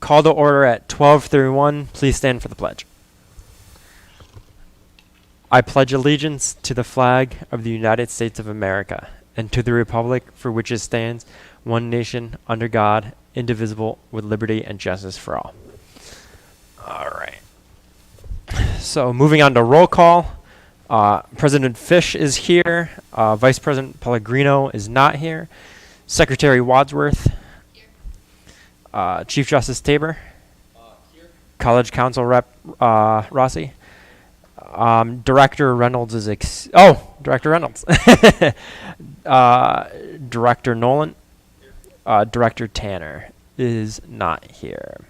call to order at 12:31. Please stand for the pledge. I pledge allegiance to the flag of the United States of America and to the republic for which it stands, one nation, under God, indivisible, with liberty and justice for all. All right. So moving on to roll call. President Fish is here. Vice President Pellegrino is not here. Secretary Wadsworth. Here. Chief Justice Tabor. Here. College Counsel Rep Rossi. Director Reynolds is Director Reynolds. Director Nolan. Director Tanner is not here.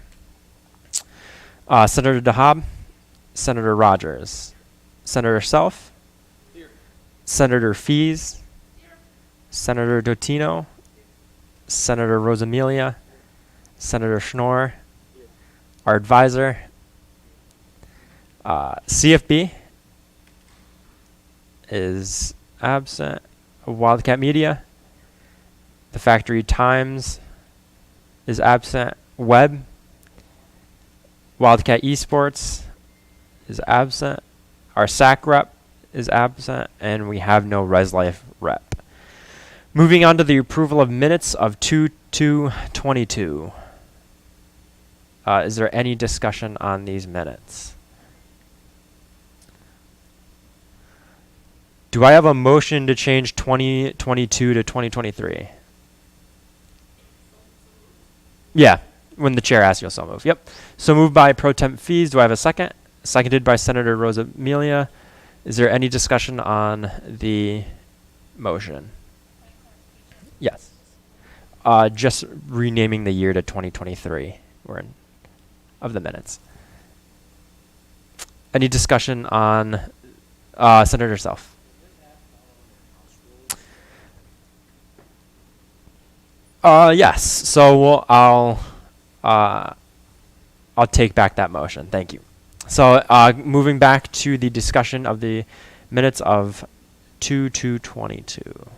Senator DeHaab. Senator Rogers. Senator Self. Here. Senator Fees. Here. Senator Dotino. Here. Senator Rosamilia. Senator Schnorr. Here. Our advisor. CFB is absent. Wildcat Media. The Factory Times is absent. Web. Wildcat Esports is absent. Our SAC rep is absent, and we have no ResLife rep. Moving on to the approval of minutes of 2/2/22. Is there any discussion on these minutes? Do I have a motion to change 2022 to 2023? Yeah, when the chair asks, you'll so move. Yep. So moved by Pro Temp Fees. Do I have a second? Seconded by Senator Rosamilia. Is there any discussion on the motion? Yes. Just renaming the year to 2023 of the minutes. Any discussion on Senator Self? Yes. So I'll take back that motion. Thank you. So moving back to the discussion of the minutes of 2/2/22.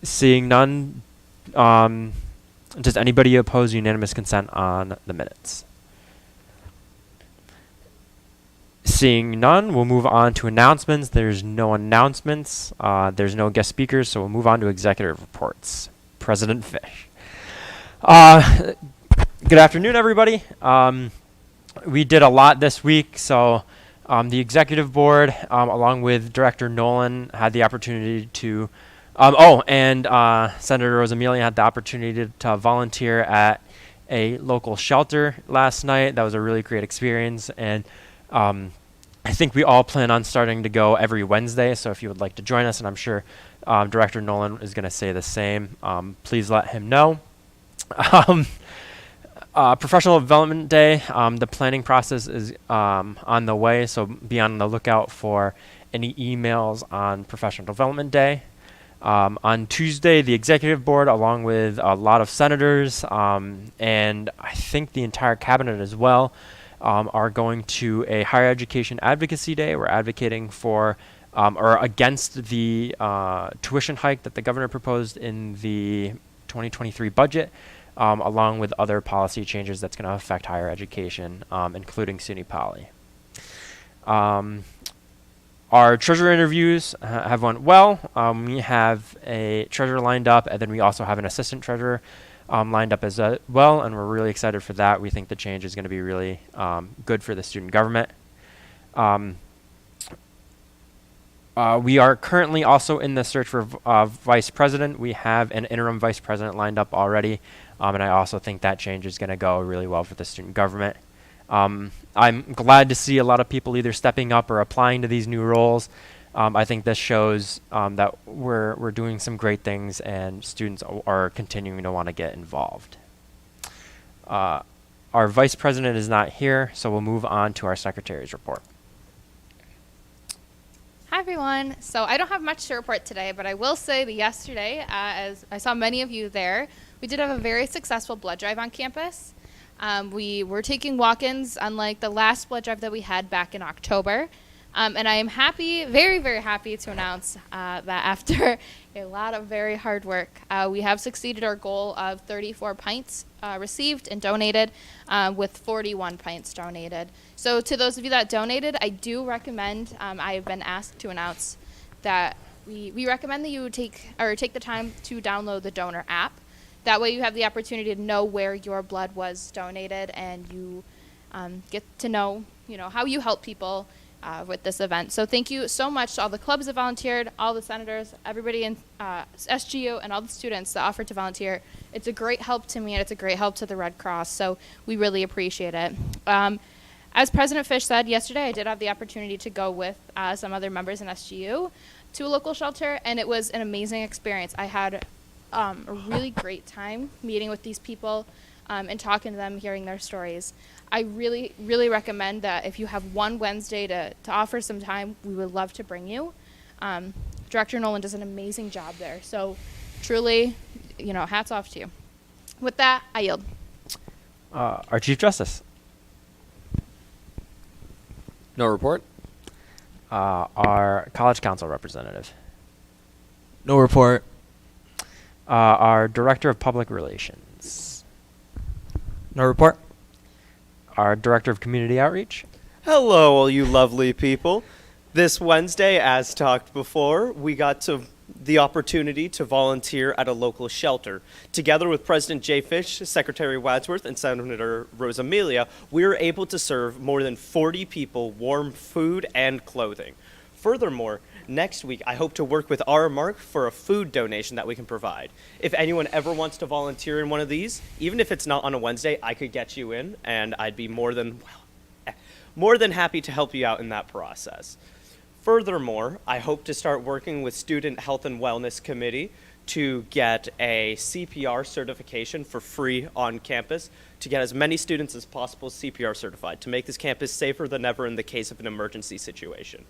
Seeing none, does anybody oppose unanimous consent on the minutes? Seeing none, we'll move on to announcements. There's no announcements. There's no guest speakers, so we'll move on to executive reports. President Fish. Good afternoon, everybody. We did a lot this week, so the executive board, along with Director Nolan, had the opportunity to, Senator Rosamilia had the opportunity to volunteer at a local shelter last night. That was a really great experience, and I think we all plan on starting to go every Wednesday, so if you would like to join us, and I'm sure Director Nolan is going to say the same, please let him know. Professional Development Day, the planning process is on the way, so be on the lookout for any emails on Professional Development Day. On Tuesday, the Executive Board, along with a lot of senators, and I think the entire cabinet as well, are going to a Higher Education Advocacy Day. We're advocating for or against the tuition hike that the governor proposed in the 2023 budget. Along with other policy changes that's going to affect higher education, including SUNY Poly. Our treasurer interviews have went well. We have a treasurer lined up, and then we also have an assistant treasurer lined up as well, and we're really excited for that. We think the change is going to be really good for the student government. We are currently also in the search for vice president. We have an interim vice president lined up already. And I also think that change is going to go really well for the student government. I'm glad to see a lot of people either stepping up or applying to these new roles. I think this shows that we're doing some great things and students are continuing to want to get involved. Our vice president is not here, so we'll move on to our secretary's report. Hi, everyone. So I don't have much to report today, but I will say that yesterday, as I saw many of you there, we did have a very successful blood drive on campus. We were taking walk-ins, unlike the last blood drive that we had back in October. And I am happy, very, very happy to announce that after A lot of very hard work. We have succeeded our goal of 34 pints received and donated, with 41 pints donated. So to those of you that donated, I do recommend, I have been asked to announce that we recommend that you take the time to download the donor app. That way you have the opportunity to know where your blood was donated, and you get to know, how you help people with this event. So thank you so much to all the clubs that volunteered, all the senators, everybody in SGU, and all the students that offered to volunteer. It's a great help to me, and it's a great help to the Red Cross, so we really appreciate it. As President Fish said yesterday, I did have the opportunity to go with some other members in SGU to a local shelter, and it was an amazing experience. I had a really great time meeting with these people and talking to them, hearing their stories. I really, really recommend that if you have one Wednesday to offer some time, we would love to bring you. Director Nolan does an amazing job there. So truly, hats off to you. With that, I yield. Our Chief Justice. No report. Our College Council representative. No report. Our Director of Public Relations. No report. Our Director of Community Outreach. Hello, all you lovely people. This Wednesday, as talked before, we got the opportunity to volunteer at a local shelter. Together with President Jay Fish, Secretary Wadsworth, and Senator Rosamelia, we were able to serve more than 40 people warm food and clothing. Furthermore, next week, I hope to work with our Mark for a food donation that we can provide. If anyone ever wants to volunteer in one of these, even if it's not on a Wednesday, I could get you in, and I'd be more than happy to help you out in that process. Furthermore, I hope to start working with Student Health and Wellness Committee to get a CPR certification for free on campus, to get as many students as possible CPR certified, to make this campus safer than ever in the case of an emergency situation.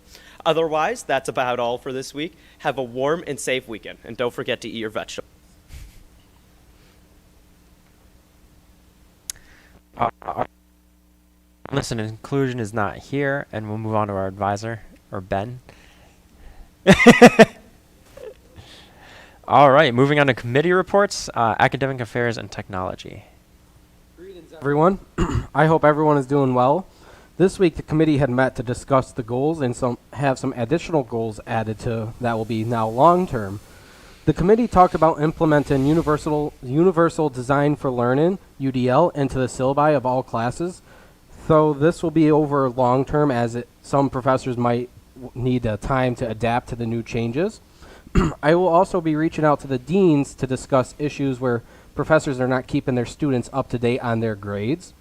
Otherwise, that's about all for this week. Have a warm and safe weekend, and don't forget to eat your vegetables. Listen, inclusion is not here, and we'll move on to our advisor, or Ben. All right, moving on to committee reports, academic affairs and technology. Greetings, everyone. I hope everyone is doing well. This week, the committee had met to discuss the goals and have some additional goals added to that will be now long-term. The committee talked about implementing universal design for learning, UDL, into the syllabi of all classes. So this will be over long-term, as some professors might need time to adapt to the new changes. I will also be reaching out to the deans to discuss issues where professors are not keeping their students up to date on their grades.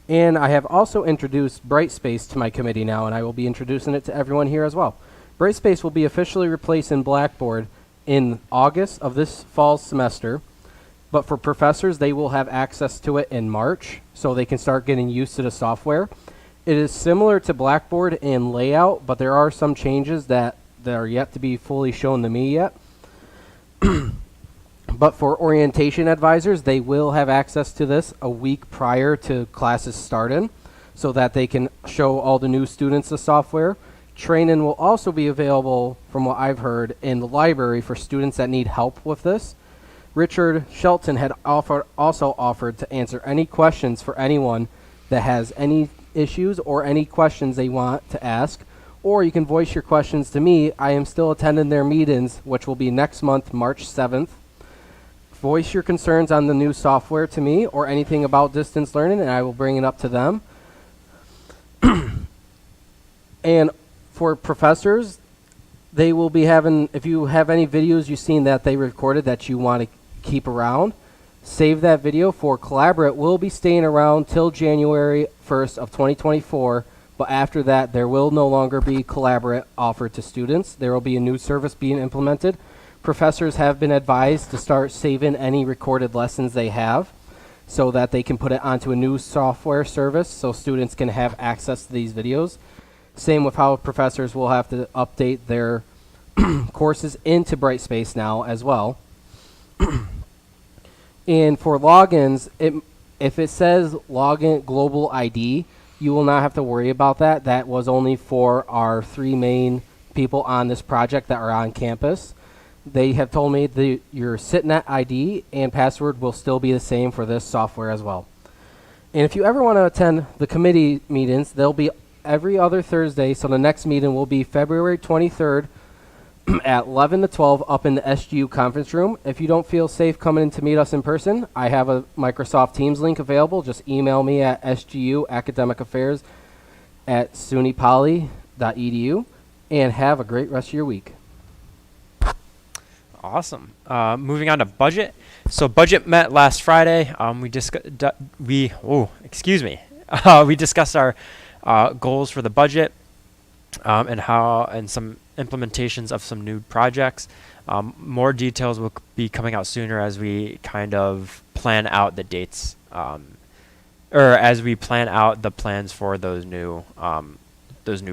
And I have also introduced Brightspace to my committee now, and I will be introducing it to everyone here as well. Brightspace will be officially replacing Blackboard in August of this fall semester, but for professors, they will have access to it in March, so they can start getting used to the software. It is similar to Blackboard in layout, but there are some changes that are yet to be fully shown to me yet. But for orientation advisors, they will have access to this a week prior to classes starting, so that they can show all the new students the software. Training will also be available, from what I've heard, in the library for students that need help with this. Richard Shelton had also offered to answer any questions for anyone that has any issues or any questions they want to ask, or you can voice your questions to me. I am still attending their meetings, which will be next month, March 7th. Voice your concerns on the new software to me or anything about distance learning, and I will bring it up to them. And for professors, they will be having, if you have any videos you've seen that they recorded that you want to keep around, save that video. For Collaborate will be staying around till January 1st of 2024, but after that there will no longer be Collaborate offered to students. There will be a new service being implemented. Professors have been advised to start saving any recorded lessons they have so that they can put it onto a new software service so students can have access to these videos. Same with how professors will have to update their courses into Brightspace now as well. And for logins, if it says login global ID, you will not have to worry about that. That was only for our 3 main people on this project that are on campus. They have told me your SITNet ID and password will still be the same for this software as well. And if you ever want to attend the committee meetings, they'll be every other Thursday, so the next meeting will be February 23rd at 11 to 12 up in the SGU conference room. If you don't feel safe coming in to meet us in person, I have a Microsoft Teams link available. Just email me at sguacademicaffairs@sunypoly.edu, and have a great rest of your week. Awesome. Moving on to budget. So budget met last Friday. We discussed our goals for the budget and some implementations of some new projects. More details will be coming out sooner as we kind of plan out the dates, or as we plan out the plans for those new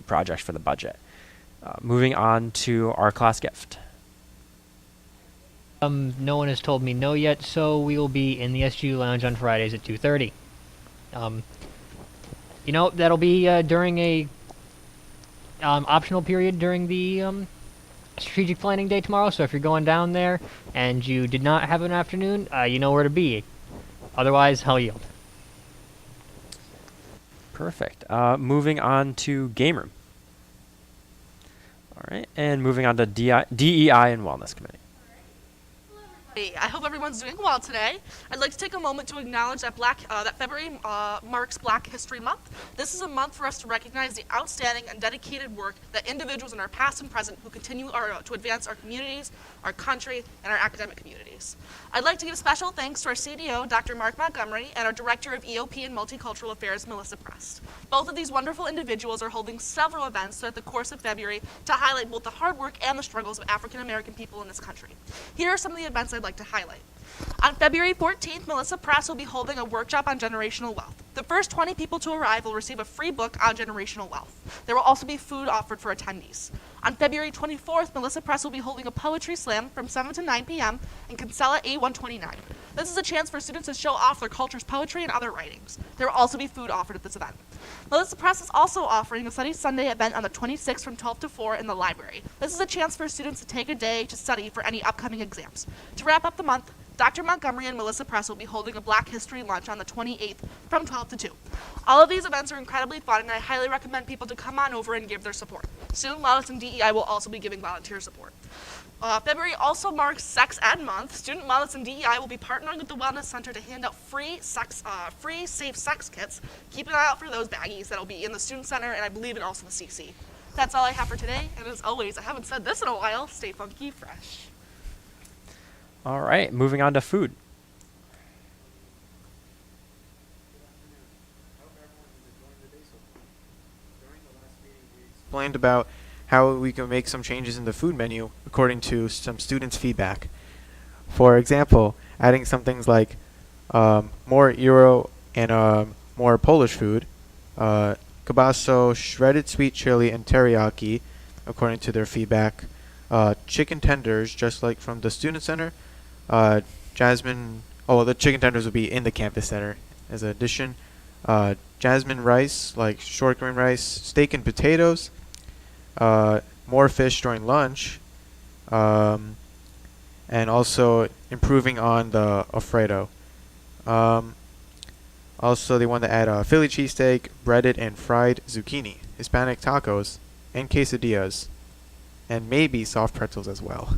projects for the budget. Moving on to our class gift. No one has told me no yet, so we will be in the SGU Lounge on Fridays at 2:30. That'll be during a optional period during the strategic planning day tomorrow, so if you're going down there and you did not have an afternoon, you know where to be. Otherwise, I'll yield. Perfect. Moving on to game room. All right, and moving on to DEI and Wellness Committee. I hope everyone's doing well today. I'd like to take a moment to acknowledge that February marks Black History Month. This is a month for us to recognize the outstanding and dedicated work that individuals in our past and present who continue to advance our communities, our country, and our academic communities. I'd like to give special thanks to our CDO, Dr. Mark Montgomery, and our Director of EOP and Multicultural Affairs, Melissa Prest. Both of these wonderful individuals are holding several events throughout the course of February to highlight both the hard work and the struggles of African American people in this country. Here are some of the events I'd like to highlight. On February 14th, Melissa Press will be holding a workshop on generational wealth. The first 20 people to arrive will receive a free book on generational wealth. There will also be food offered for attendees. On February 24th, Melissa Press will be holding a poetry slam from 7 to 9 p.m. in Kinsella A129. This is a chance for students to show off their culture's poetry and other writings. There will also be food offered at this event. Melissa Press is also offering a Study Sunday event on the 26th from 12 to 4 in the library. This is a chance for students to take a day to study for any upcoming exams. To wrap up the month, Dr. Montgomery and Melissa Press will be holding a Black History lunch on the 28th from 12 to 2. All of these events are incredibly fun, and I highly recommend people to come on over and give their support. Student Wellness and DEI will also be giving volunteer support. February also marks Sex Ed Month. Student Wellness and DEI will be partnering with the Wellness Center to hand out free safe sex kits. Keep an eye out for those baggies that'll be in the Student Center and I believe in also the CC. That's all I have for today, and as always, I haven't said this in a while, stay funky fresh. All right, moving on to food. Explained about how we can make some changes in the food menu according to some students' feedback. For example, adding some things like more Euro and more Polish food, kielbasa, shredded sweet chili, and teriyaki, according to their feedback. Chicken tenders, just like from the student center. The chicken tenders will be in the campus center as an addition. Jasmine rice, like short grain rice, steak and potatoes. More fish during lunch. And also improving on the Alfredo. Also, they want to add Philly cheesesteak, breaded and fried zucchini, Hispanic tacos, and quesadillas, and maybe soft pretzels as well.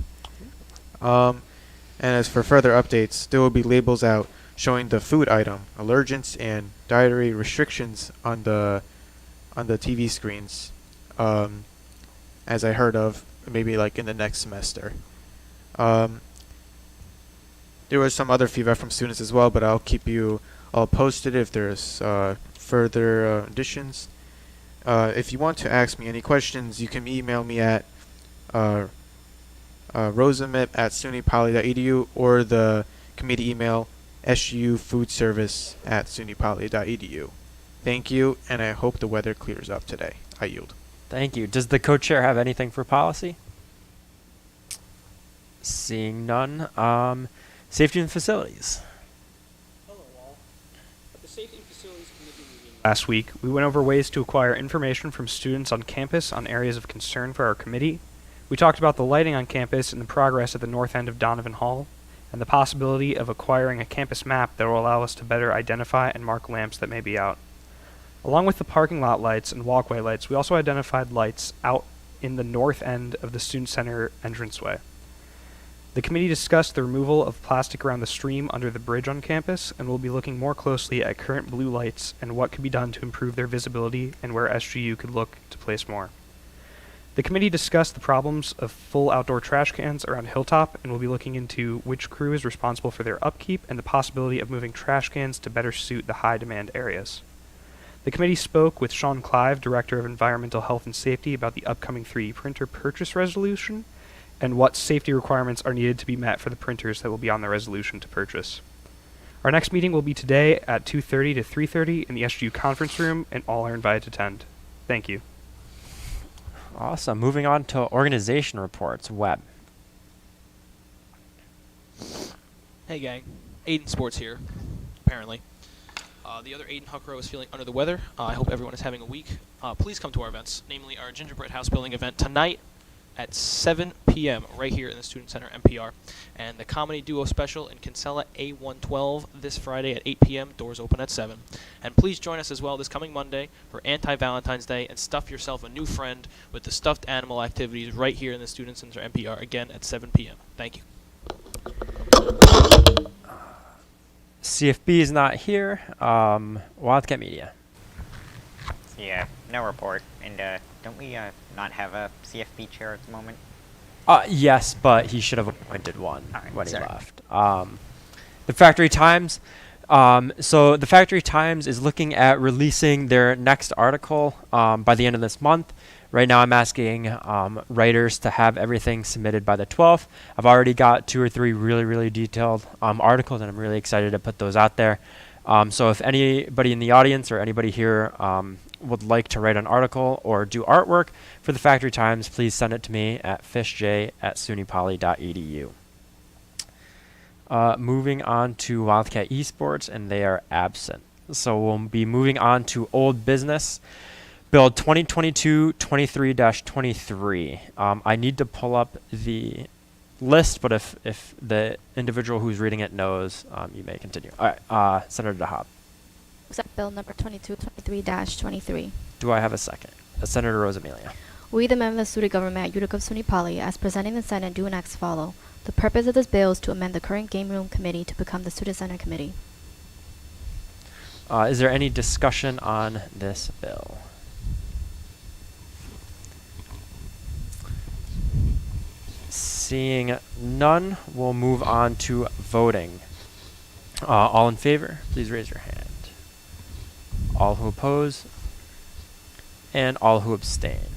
And as for further updates, there will be labels out showing the food item, allergens, and dietary restrictions on the TV screens, as I heard of, maybe like in the next semester. There was some other feedback from students as well, but I'll keep you all posted if there's further additions. If you want to ask me any questions, you can email me at rosamip@sunypoly.edu or the committee email sgufoodservice@sunypoly.edu. Thank you, and I hope the weather clears up today. I yield. Thank you. Does the co-chair have anything for policy? Seeing none. Safety and facilities. Hello all. At the Safety and Facilities Committee meeting last week, we went over ways to acquire information from students on campus on areas of concern for our committee. We We talked about the lighting on campus and the progress at the north end of Donovan Hall, and the possibility of acquiring a campus map that will allow us to better identify and mark lamps that may be out. Along with the parking lot lights and walkway lights, we also identified lights out in the north end of the Student Center entranceway. The committee discussed the removal of plastic around the stream under the bridge on campus, and will be looking more closely at current blue lights and what could be done to improve their visibility and where SGU could look to place more. The committee discussed the problems of full outdoor trash cans around Hilltop, and will be looking into which crew is responsible for their upkeep and the possibility of moving trash cans to better suit the high demand areas. The committee spoke with Sean Clive, Director of Environmental Health and Safety, about the upcoming 3D printer purchase resolution and what safety requirements are needed to be met for the printers that will be on the resolution to purchase. Our next meeting will be today at 2:30 to 3:30 in the SGU conference room, and all are invited to attend. Thank you. Awesome. Moving on to organization reports. Webb. Hey gang, Aiden Sports here, apparently. The other Aiden Huckrow is feeling under the weather. I hope everyone is having a week. Please come to our events, namely our gingerbread house building event tonight at 7 p.m. right here in the Student Center MPR, and the comedy duo special in Kinsella A112 this Friday at 8 p.m. Doors open at 7. And please join us as well this coming Monday for Anti-Valentine's Day, and stuff yourself a new friend with the stuffed animal activities right here in the Student Center MPR, again at 7 p.m. Thank you. CFB is not here. Wildcat Media. Yeah, no report. And don't we not have a CFB chair at the moment? Yes, but he should have appointed one Alright, when sorry. he left. The Factory Times. So the Factory Times is looking at releasing their next article by the end of this month. Right now I'm asking writers to have everything submitted by the 12th. I've already got 2 or 3 really, really detailed articles, and I'm really excited to put those out there. So if anybody in the audience or anybody here would like to write an article or do artwork for the Factory Times, please send it to me at fishj@sunypoly.edu. Moving on to Wildcat Esports, and they are absent. So we'll be moving on to old business. Bill 2022-23-23. I need to pull up the list, but if the individual who's reading it knows, you may continue. All right, Senator DeHobb. Accept Bill number 2223-23. Do I have a second? Senator Rosamelia. We, the members of the student government at Utica SUNY Poly, as presenting the Senate, do and acts follow. The purpose of this bill is to amend the current game room committee to become the student center committee. Is there any discussion on this bill? Seeing none, we'll move on to voting. All in favor, please raise your hand. All who oppose, and all who abstain.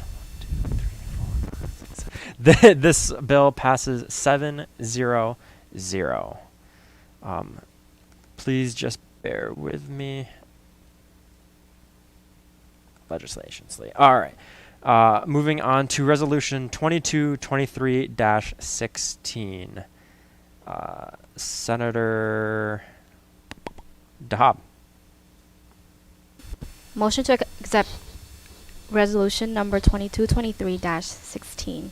1, 2, 3, 4, 5, 6, 7. This bill passes 7-0-0. Please just bear with me. Legislation slate. All right. Moving on to Resolution 2223-16. Senator DeHobb. Motion to accept resolution number 2223-16.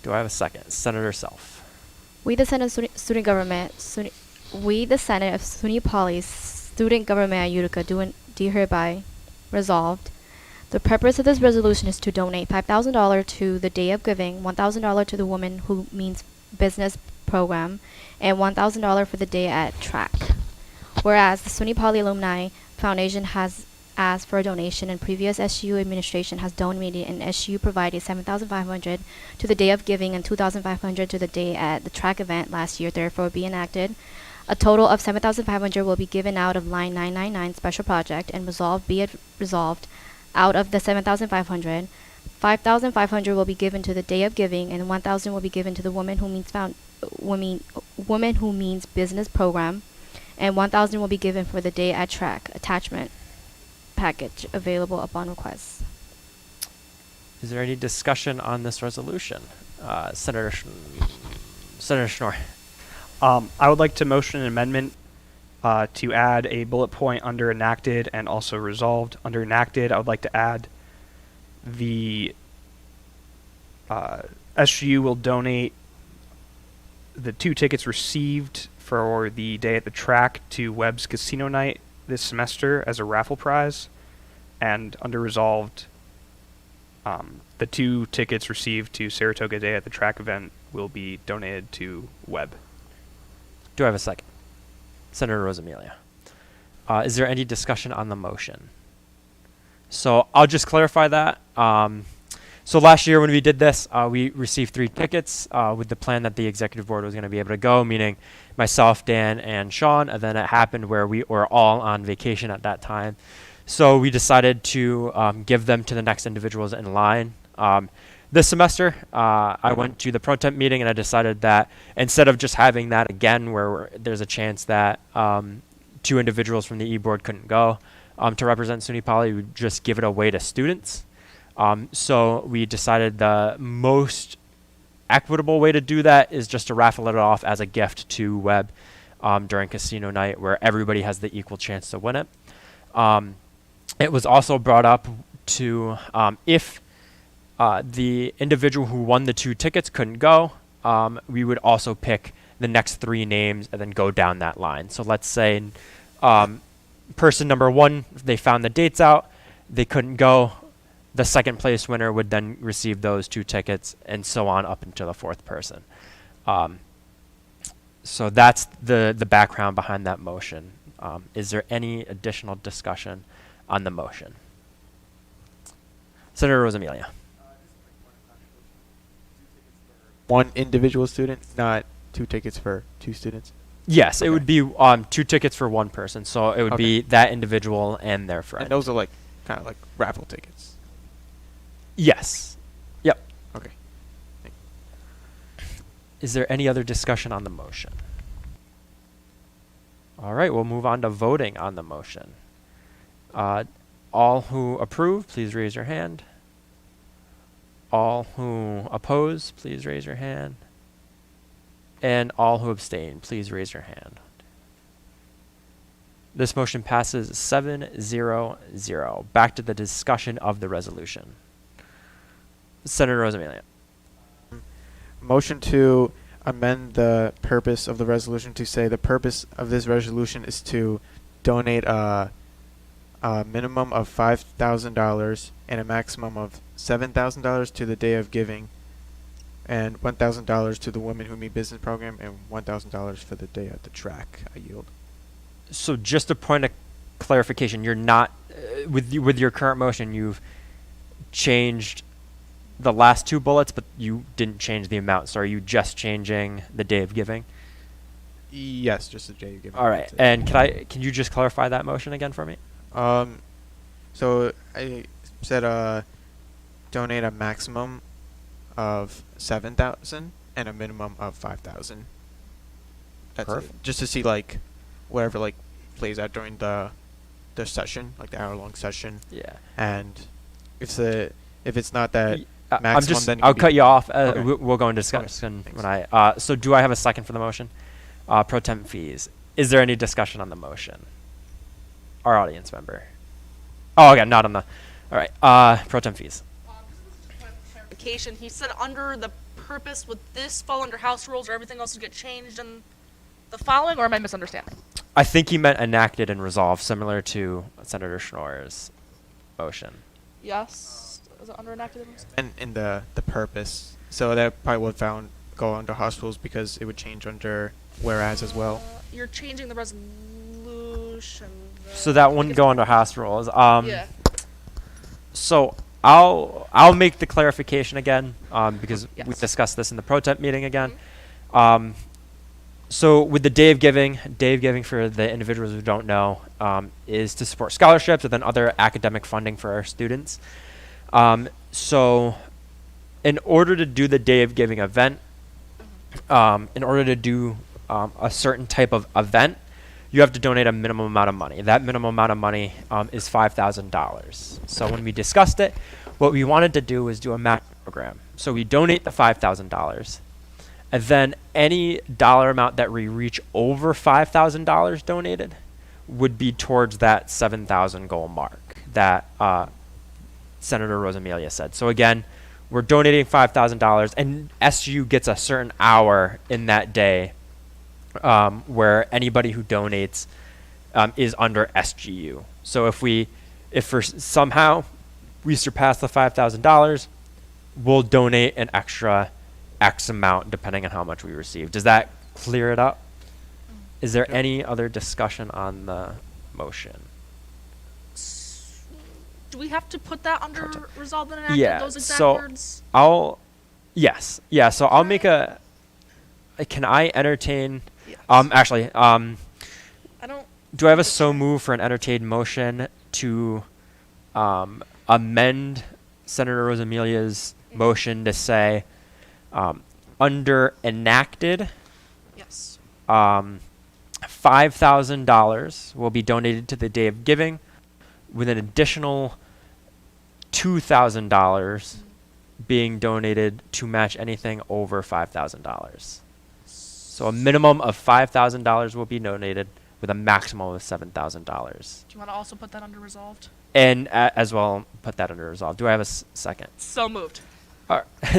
Do I have a second? Senator Self. We, the Senate student government, we, the Senate of SUNY Poly's student government at Utica, do hereby resolved. The purpose of this resolution is to donate $5,000 to the Day of Giving, $1,000 to the Woman Who Means Business program, and $1,000 for the day at track. Whereas the SUNY Poly Alumni Foundation has asked for a donation, and previous SGU administration has donated, and SGU provided $7,500 to the Day of Giving and $2,500 to the day at the track event last year, therefore be enacted. A total of $7,500 will be given out of line 999 special project, and be it resolved, out of the $7,500, $5,500 will be given to the Day of Giving, and $1,000 will be given to the Woman Who Means Business program, and $1,000 will be given for the day at track attachment package available upon request. Is there any discussion on this resolution? Senator Schnorr. I would like to motion an amendment to add a bullet point under enacted and also resolved. Under enacted, I would like to add the SGU will donate the 2 tickets received for the day at the track to Webb's Casino Night this semester as a raffle prize. And under resolved, the 2 tickets received to Saratoga Day at the track event will be donated to Webb. Do I have a second? Senator Rosamelia. Is there any discussion on the motion? So I'll just clarify that. So last year when we did this, we received 3 tickets with the plan that the executive board was going to be able to go, meaning myself, Dan, and Sean. And then it happened where we were all on vacation at that time. So we decided to give them to the next individuals in line. This semester, I went to the pro temp meeting and I decided that instead of just having that again where there's a chance that 2 individuals from the e-board couldn't go to represent SUNY Poly, we would just give it away to students. So we decided the most equitable way to do that is just to raffle it off as a gift to Webb during casino night where everybody has the equal chance to win it. It was also brought up to if the individual who won the 2 tickets couldn't go, we would also pick the next 3 names and then go down that line. So let's say person number 1, they found the dates out, they couldn't go. The second place winner would then receive those 2 tickets and so on up until the 4th person. So that's the background behind that motion. Is there any additional discussion on the motion? Senator Rosamelia. 1 individual student, not 2 tickets for 2 students? Yes, Okay. it would be 2 tickets for 1 person. So it would be that individual and their friend. And those are like kind of like raffle tickets. Yes. Yep. Okay. Is there any other discussion on the motion? All right, we'll move on to voting on the motion. All who approve, please raise your hand. All who oppose, please raise your hand. And all who abstain, please raise your hand. This motion passes 7-0-0. Back to the discussion of the resolution. Senator Rosamelia. Motion to amend the purpose of the resolution to say the purpose of this resolution is to donate a minimum of $5,000 and a maximum of $7,000 to the Day of Giving, and $1,000 to the Women Who Meet Business program, and $1,000 for the day at the track. I yield. So just a point of clarification, you're not, with your current motion, you've changed the last 2 bullets, but you didn't change the amount. So are you just changing the Day of Giving? Yes, just the Day of Giving. All right. That's it. And can you just clarify that motion again for me? So I said donate a maximum of 7,000 and a minimum of 5,000. That's it. Perfect. Just to see like whatever like plays out during the session, like the hour-long session. Yeah. And if it's not that I'm maximum, just. then it I'll could cut be- you off. Okay. We'll go into discussion thanks. when I. So do I have a second for the motion? Pro temp fees. Is there any discussion on the motion? Our audience member. Oh, okay, not on the. All right. Pro temp fees. Clarification. He said under the purpose, would this fall under house rules or everything else would get changed in the following, or am I misunderstanding? I think he meant enacted and resolved, similar to Senator Schnorr's motion. Yes. Is it under enacted? And in the purpose, so that probably would go under house rules because it would change under whereas as well. You're changing the resolution. So that wouldn't go under house rules. Yeah. So I'll make the clarification again because we Yes. discussed this in the pro temp meeting again. So with the Day of Giving for the individuals who don't know is to support scholarships and then other academic funding for our students. So in order to do the Day of Giving event, in order to do a certain type of event, you have to donate a minimum amount of money. That minimum amount of money is $5,000. So when we discussed it, what we wanted to do was do a match program. So we donate the $5,000, and then any dollar amount that we reach over $5,000 donated would be towards that 7,000 goal mark that Senator Rosamelia said. So again, we're donating $5,000, and SGU gets a certain hour in that day where anybody who donates is under SGU. So if for somehow we surpass the $5,000, we'll donate an extra X amount depending on how much we receive. Does that clear it up? Is there any other discussion on the motion? Do we have to put that under resolved and enacted? Yeah. Those exact So words? yes. Yeah. So I'll make a. Can I entertain? Yes. Actually, I don't. do I have a so move for an entertained motion to amend Senator Rosamelia's motion to say under enacted, Yes. $5,000 will be donated to the Day of Giving, with an additional $2,000 being donated to match anything over $5,000. So a minimum of $5,000 will be donated with a maximum of $7,000. Do you want to also put that under resolved? And as well, put that under resolve. Do I have a second? So moved.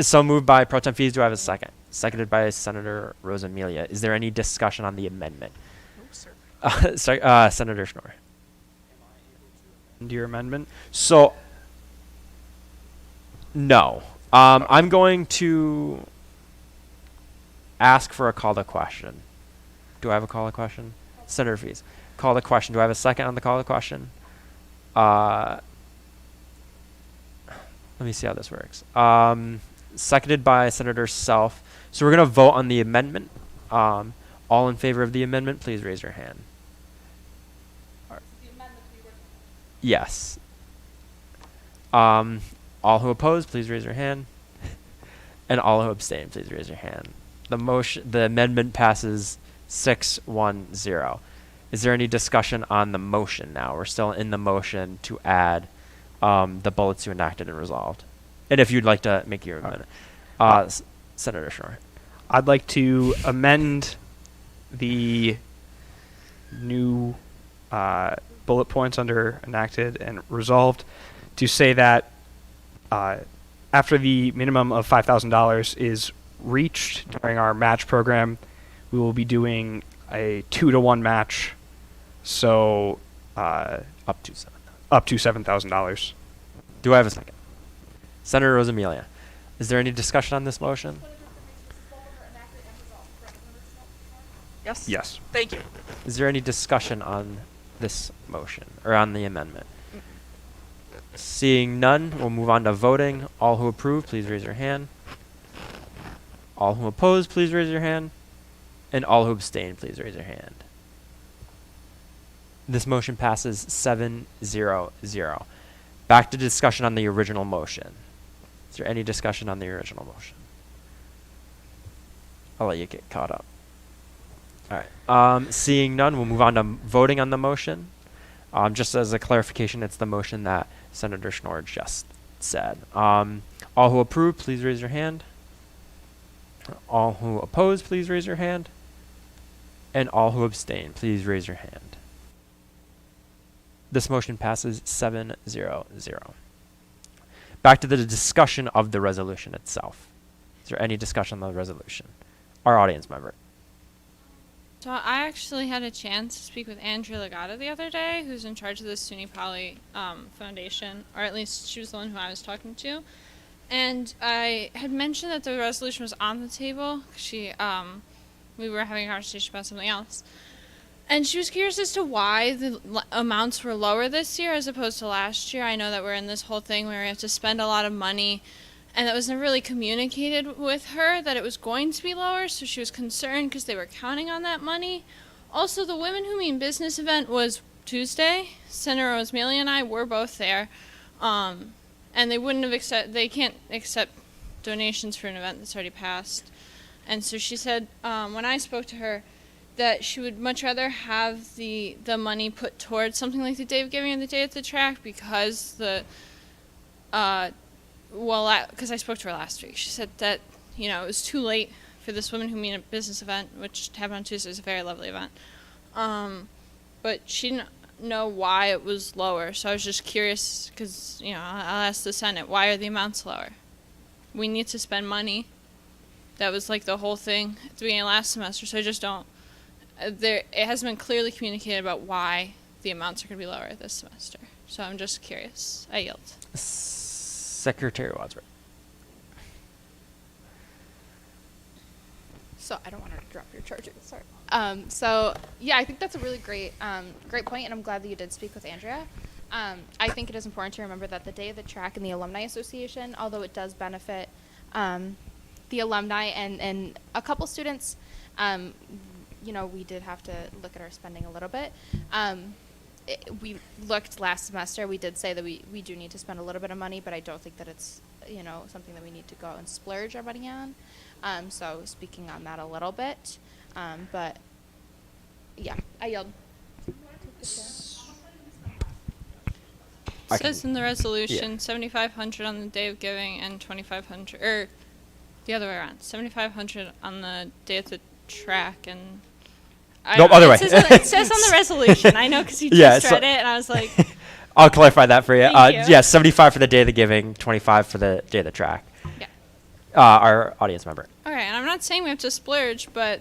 So moved by Pro Tem Fees. Do I have a second? Seconded by Senator Rosamelia. Is there any discussion on the amendment? No, sir. Sorry, Senator Schnorr. Into your amendment? So, no. I'm going to ask for a call to question. Do I have a call to question? Senator Fees. Call to question. Do I have a second on the call to question? Let me see how this works. Seconded by Senator Self. So we're going to vote on the amendment. All in favor of the amendment, please raise your hand. Yes. All who oppose, please raise your hand. And all who abstain, please raise your hand. The amendment passes 6-1-0. Is there any discussion on the motion now? We're still in the motion to add the bullets to enacted and resolved. And if you'd like to make your amendment. Senator Schnorr. I'd like to amend the new bullet points under enacted and resolved to say that after the minimum of $5,000 is reached during our match program, we will be doing a 2-to-1 match. So Up to $7,000. Do I have a second? Senator Rosamelia. Is there any discussion on this motion? Yes. Yes. Thank you. Is there any discussion on this motion or on the amendment? Seeing none, we'll move on to voting. All who approve, please raise your hand. All who oppose, please raise your hand. And all who abstain, please raise your hand. This motion passes 7-0-0. Back to discussion on the original motion. Is there any discussion on the original motion? I'll let you get caught up. All right. Seeing none, we'll move on to voting on the motion. Just as a clarification, it's the motion that Senator Schnorr just said. All who approve, please raise your hand. All who oppose, please raise your hand. And all who abstain, please raise your hand. This motion passes 7-0-0. Back to the discussion of the resolution itself. Is there any discussion on the resolution? Our audience member. So I actually had a chance to speak with Andrea Legata the other day, who's in charge of the SUNY Poly Foundation, or at least she was the one who I was talking to. And I had mentioned that the resolution was on the table. We were having a conversation about something else. And she was curious as to why the amounts were lower this year as opposed to last year. I know that we're in this whole thing where we have to spend a lot of money, and that was never really communicated with her that it was going to be lower, so she was concerned because they were counting on that money. Also, the Women Who Mean Business event was Tuesday. Senator Rosamelia and I were both there, and they can't accept donations for an event that's already passed. And so she said, when I spoke to her, that she would much rather have the money put towards something like the Day of Giving and the Day at the Track because because I spoke to her last week. She said that, it was too late for this Women Who Mean a Business event, which happened on Tuesday. It was a very lovely event. But she didn't know why it was lower, so I was just curious because, I'll ask the Senate, why are the amounts lower? we need to spend money. That was like the whole thing at the beginning of last semester. So I just don't. It hasn't been clearly communicated about why the amounts are going to be lower this semester. So I'm just curious. I yield. Secretary Wadsworth. So I don't want to drop your charger. Sorry. So yeah, I think that's a really great point, and I'm glad that you did speak with Andrea. I think it is important to remember that the Day of the Track and the Alumni Association, although it does benefit the alumni and a couple students, we did have to look at our spending a little bit. We looked last semester. We did say that we do need to spend a little bit of money, but I don't think that it's something that we need to go out and splurge our money on. So speaking on that a little bit, but yeah, I yield. It says in the resolution, 7,500 on the day of giving and 2,500, or the other way around, 7,500 on the day of the track and. Other way. It says on the resolution. I know because you just read it, and I was like. I'll clarify that for you. Thank you. Yeah, 75 for the day of the giving, 25 for the day of the track. Yeah. Our audience member. Okay, and I'm not saying we have to splurge, but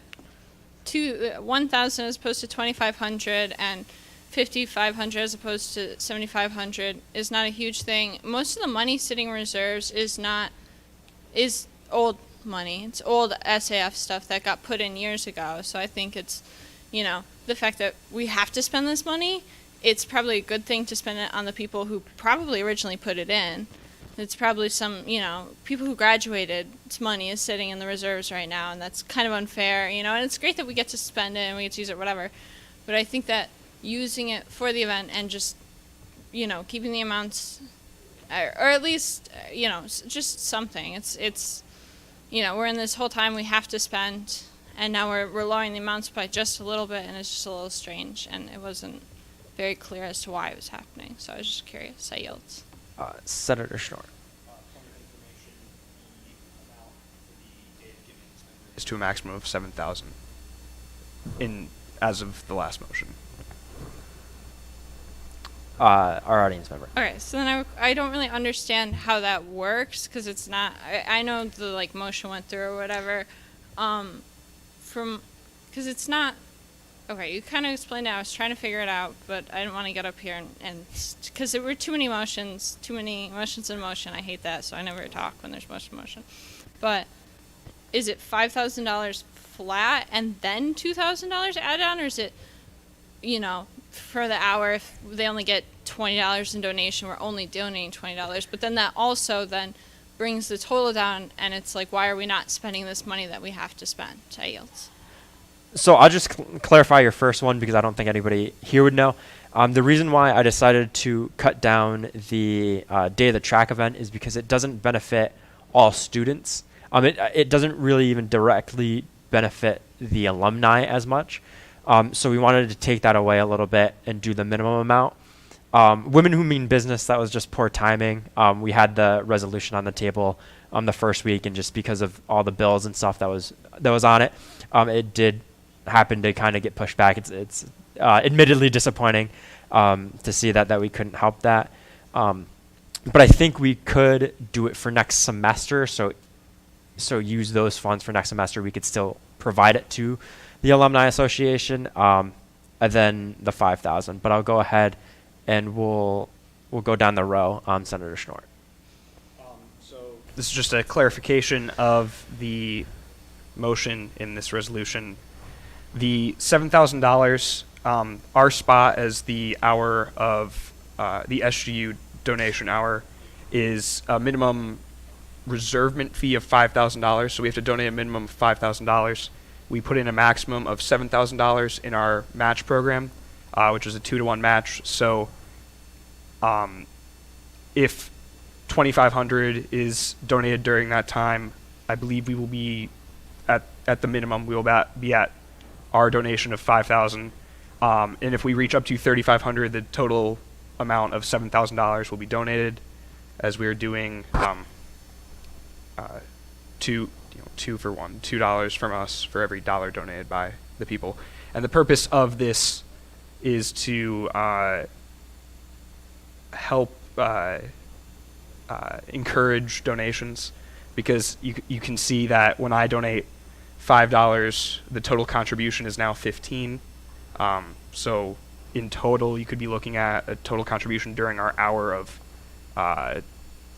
1,000 as opposed to 2,500 and 5,500 as opposed to 7,500 is not a huge thing. Most of the money sitting in reserves is old money. It's old SAF stuff that got put in years ago. So I think it's, the fact that we have to spend this money, it's probably a good thing to spend it on the people who probably originally put it in. It's probably some, people who graduated. It's money is sitting in the reserves right now, and that's kind of unfair, and it's great that we get to spend it and we get to use it, whatever. But I think that using it for the event and just, keeping the amounts, or at least, just something. It's we're in this whole time we have to spend, and now we're lowering the amounts by just a little bit, and it's just a little strange, and it wasn't very clear as to why it was happening. So I was just curious. I yield. Senator Schnorr. Is to a maximum of 7,000 as of the last motion. Our audience member. Okay, so then I don't really understand how that works because it's not. I know the motion went through or whatever, because it's not. Okay, you kind of explained it. I was trying to figure it out, but I didn't want to get up here and because there were too many motions in motion. I hate that, so I never talk when there's motion. But is it $5,000 flat and then $2,000 added on, or is it, for the hour if they only get $20 in donation, we're only donating $20, but then that also then brings the total down, and it's like, why are we not spending this money that we have to spend? I yield. So I'll just clarify your first one because I don't think anybody here would know. The reason why I decided to cut down the Day of the Track event is because it doesn't benefit all students. It doesn't really even directly benefit the alumni as much. So we wanted to take that away a little bit and do the minimum amount. Women Who Mean Business, that was just poor timing. We had the resolution on the table the first week, and just because of all the bills and stuff that was on it, it did happen to kind of get pushed back. It's admittedly disappointing to see that we couldn't help that. But I think we could do it for next semester. So use those funds for next semester. We could still provide it to the Alumni Association, and then the 5,000. But I'll go ahead and we'll go down the row. Senator Schnorr. So this is just a clarification of the motion in this resolution. The $7,000, our spot as the hour of the SGU donation hour is a minimum reservement fee of $5,000. So we have to donate a minimum of $5,000. We put in a maximum of $7,000 in our match program, which is a 2-to-1 match. So if 2,500 is donated during that time, I believe we will be at the minimum. We will be at our donation of 5,000. And if we reach up to 3,500, the total amount of $7,000 will be donated, as we are doing two for one, $2 from us for every dollar donated by the people. And the purpose of this is to help encourage donations. because you can see that when I donate $5, the total contribution is now 15. So in total, you could be looking at a total contribution during our hour of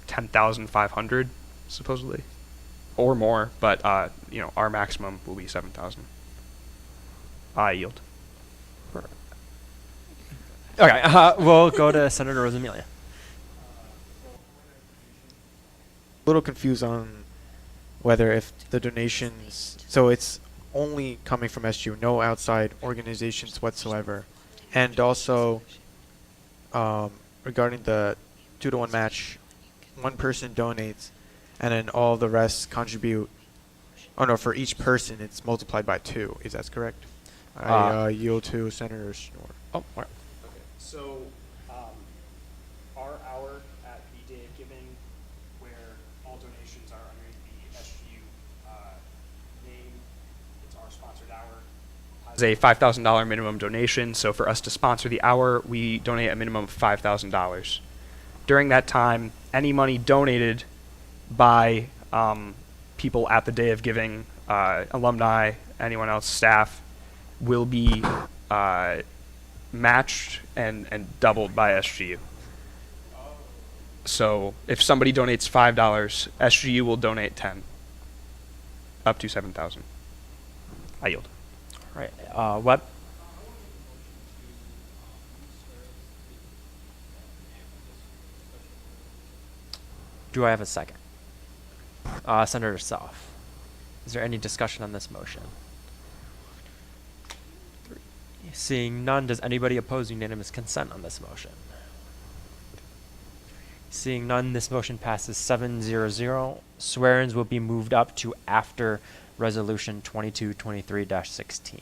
10,500 supposedly, or more. But our maximum will be 7,000. I yield. Okay, we'll go to Senator Rosamilia. A little confused on whether if the donations, so it's only coming from SGU, no outside organizations whatsoever, and also regarding the 2-to-1 match, one person donates, and then all the rest contribute. Oh no, for each person it's multiplied by 2. Is that correct? I yield to Senator Schnorr. Oh, all right. So, our hour at the Day of Giving, where all donations are underneath the SGU name, it's our sponsored hour, has a $5,000 minimum donation. So for us to sponsor the hour, we donate a minimum of $5,000. During that time, any money donated by people at the Day of Giving, alumni, anyone else, staff, will be matched and doubled by SGU. So if somebody donates $5, SGU will donate 10, up to 7,000. I yield. All right. Webb. Do I have a second? Senator Self. Is there any discussion on this motion? Seeing none, does anybody oppose unanimous consent on this motion? Seeing none, this motion passes 7-0. Swear-ins will be moved up to after Resolution 2223-16.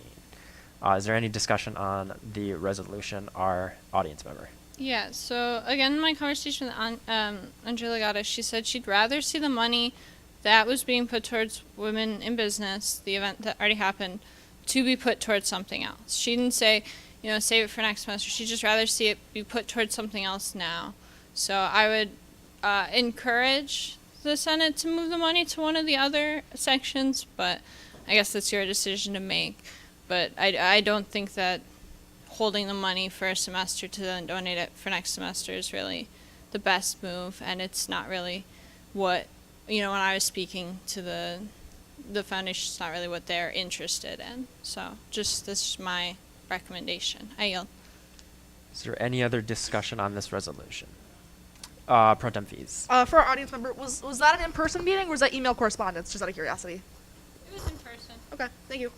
Is there any discussion on the resolution, our audience member? Yeah, so again, in my conversation with Andrea Legata, she said she'd rather see the money that was being put towards women in business, the event that already happened, to be put towards something else. She didn't say, save it for next semester. She'd just rather see it be put towards something else now. So I would encourage the Senate to move the money to one of the other sections, but I guess that's your decision to make. But I don't think that holding the money for a semester to then donate it for next semester is really the best move, and it's not really what, when I was speaking to the foundation, it's not really what they're interested in. So this is my recommendation. I yield. Is there any other discussion on this resolution? Pro tem fees. For our audience member, was that an in-person meeting or was that email correspondence, just out of curiosity? It was in person. Okay, thank you.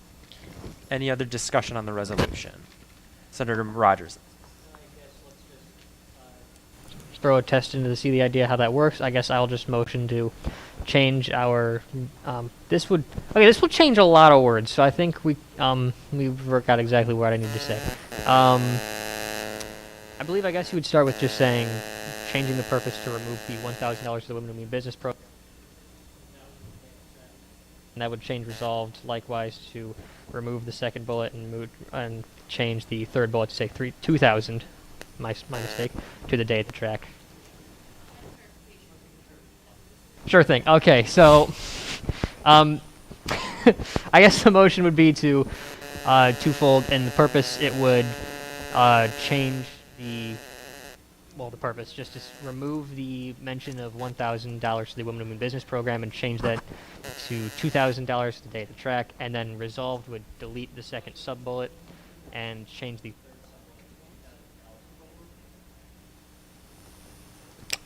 Any other discussion on the resolution? Senator Rogers. Throw a test into to see the idea how that works. I guess I'll just motion to change our. This will change a lot of words. So I think we work out exactly what I need to say. I believe I guess you would start with just saying changing the purpose to remove the $1,000 to the Women Who Mean Business program. And that would change resolved likewise to remove the second bullet and change the third bullet to say 2,000. My mistake, to the day at the track. Sure thing. Okay, so I guess the motion would be to twofold. In the purpose, it would change the purpose, just to remove the mention of $1,000 to the Women Who Mean Business program and change that to $2,000 to the day at the track, and then resolved would delete the second sub-bullet and change the.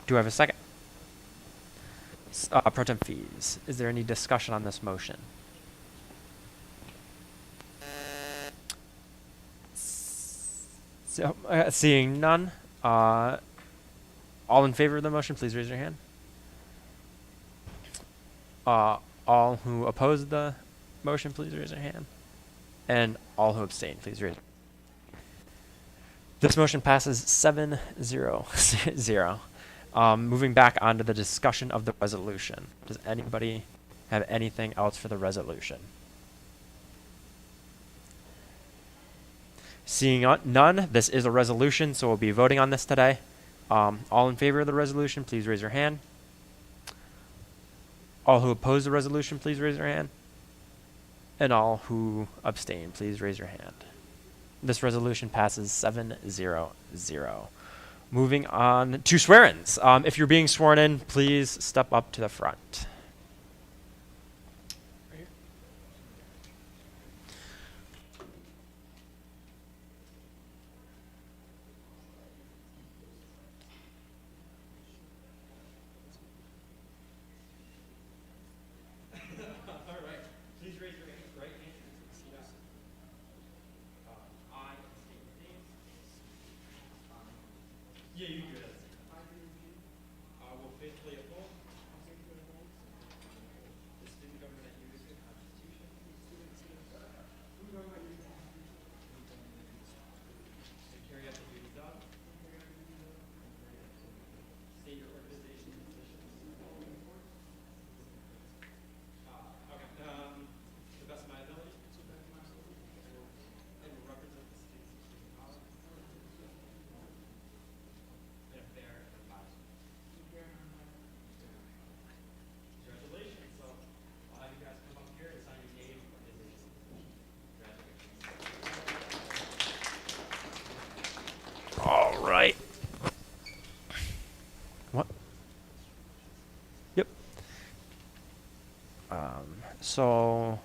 Do I have a second? Pro tem fees. Is there any discussion on this motion? So, seeing none, all in favor of the motion, please raise your hand. All who oppose the motion, please raise your hand. And all who abstain, please raise. This motion passes 7-0. Moving back onto the discussion of the resolution. Does anybody have anything else for the resolution? Seeing none, this is a resolution, so we'll be voting on this today. All in favor of the resolution, please raise your hand. All who oppose the resolution, please raise your hand. And all who abstain, please raise your hand. This resolution passes 7-0-0. Moving on to swear-ins. If you're being sworn in, please step up to the front. All right. What? Yep. So